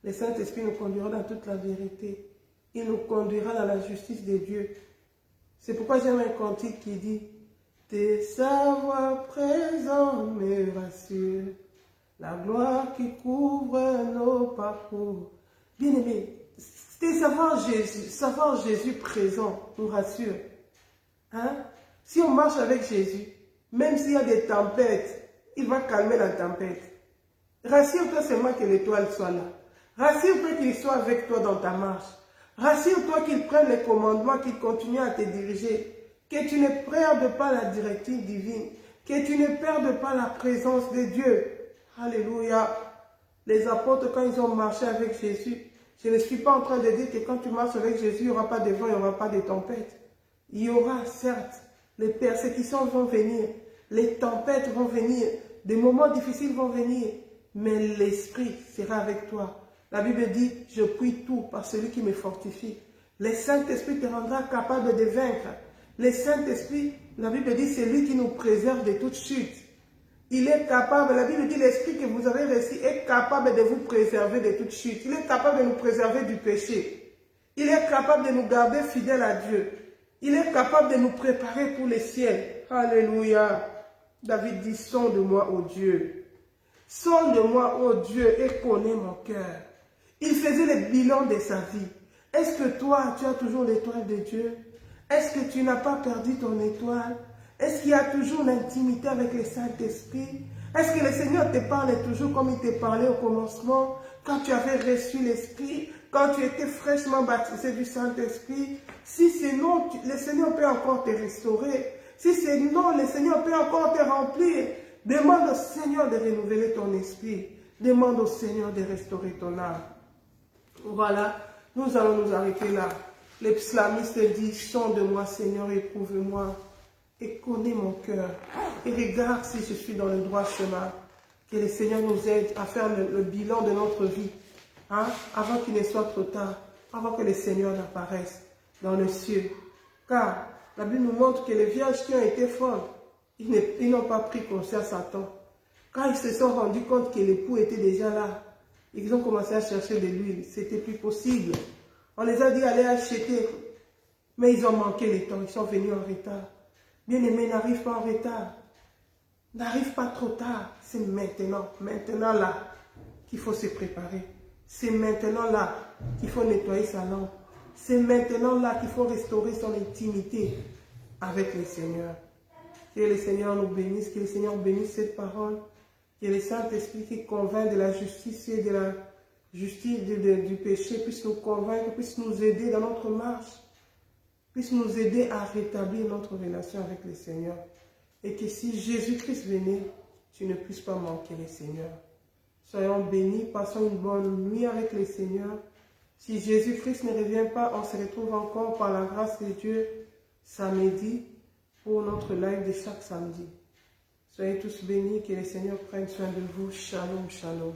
Le Saint-Esprit nous conduira dans toute la vérité. Il nous conduira dans la justice de Dieu. C'est pourquoi j'aime un cantique qui dit « Tes savoirs présents me rassurent, la gloire qui couvre nos parcours. » Bien-aimé, tes savoir Jésus présent nous rassure. Hein? Si on marche avec Jésus, même s'il y a des tempêtes, il va calmer la tempête. Rassure-toi seulement que l'étoile soit là. Rassure-toi qu'il soit avec toi dans ta marche. Rassure-toi qu'il prenne les commandements, qu'il continue à te diriger. Que tu ne perdes pas la directive divine. Que tu ne perdes pas la présence de Dieu. Alléluia. Les apôtres, quand ils ont marché avec Jésus, je ne suis pas en train de dire que quand tu marches avec Jésus, il n'y aura pas de vent, il n'y aura pas de tempête. Il y aura, certes, les persécutions vont venir, les tempêtes vont venir, des moments difficiles vont venir, mais l'Esprit sera avec toi. La Bible dit, je prie tout par celui qui me fortifie. Le Saint-Esprit te rendra capable de vaincre. Le Saint-Esprit, la Bible dit, c'est lui qui nous préserve de toute chute. Il est capable, la Bible dit, l'Esprit que vous avez reçu est capable de vous préserver de toute chute. Il est capable de nous préserver du péché. Il est capable de nous garder fidèles à Dieu. Il est capable de nous préparer pour le ciel. Alléluia. David dit, sonde-moi, ô Dieu. Sonde-moi, ô Dieu, et connais mon cœur. Il faisait le bilan de sa vie. Est-ce que toi, tu as toujours l'étoile de Dieu? Est-ce que tu n'as pas perdu ton étoile? Est-ce qu'il y a toujours l'intimité avec le Saint-Esprit? Est-ce que le Seigneur te parle toujours comme il te parlait au commencement, quand tu avais reçu l'Esprit, quand tu étais fraîchement baptisé du Saint-Esprit? Si c'est non, le Seigneur peut encore te restaurer. Si c'est non, le Seigneur peut encore te remplir. Demande au Seigneur de renouveler ton esprit. Demande au Seigneur de restaurer ton âme. Voilà, nous allons nous arrêter là. Le psalmiste dit, sonde-moi Seigneur, éprouve-moi et connais mon cœur. Et regarde si je suis dans le droit chemin. Que le Seigneur nous aide à faire le bilan de notre vie. Hein? Avant qu'il ne soit trop tard. Avant que le Seigneur n'apparaisse dans le ciel. Car la Bible nous montre que les vierges qui ont été folles, ils n'ont pas pris conscience à temps. Quand ils se sont rendus compte que l'époux était déjà là, ils ont commencé à chercher de l'huile. C'était plus possible. On les a dit allez acheter. Mais ils ont manqué le temps. Ils sont venus en retard. Bien-aimé, n'arrive pas en retard. N'arrive pas trop tard. C'est maintenant là, qu'il faut se préparer. C'est maintenant là qu'il faut nettoyer sa langue. C'est maintenant là qu'il faut restaurer son intimité avec le Seigneur. Que le Seigneur nous bénisse, que le Seigneur bénisse cette parole. Que le Saint-Esprit qui convainc de la justice et de la justice du péché puisse nous convaincre, puisse nous aider dans notre marche, puisse nous aider à rétablir notre relation avec le Seigneur. Et que si Jésus-Christ venait, tu ne puisses pas manquer le Seigneur. Soyons bénis, passons une bonne nuit avec le Seigneur. Si Jésus-Christ ne revient pas, on se retrouve encore par la grâce de Dieu samedi pour notre live de chaque samedi. Soyez tous bénis, que le Seigneur prenne soin de vous. Shalom, shalom.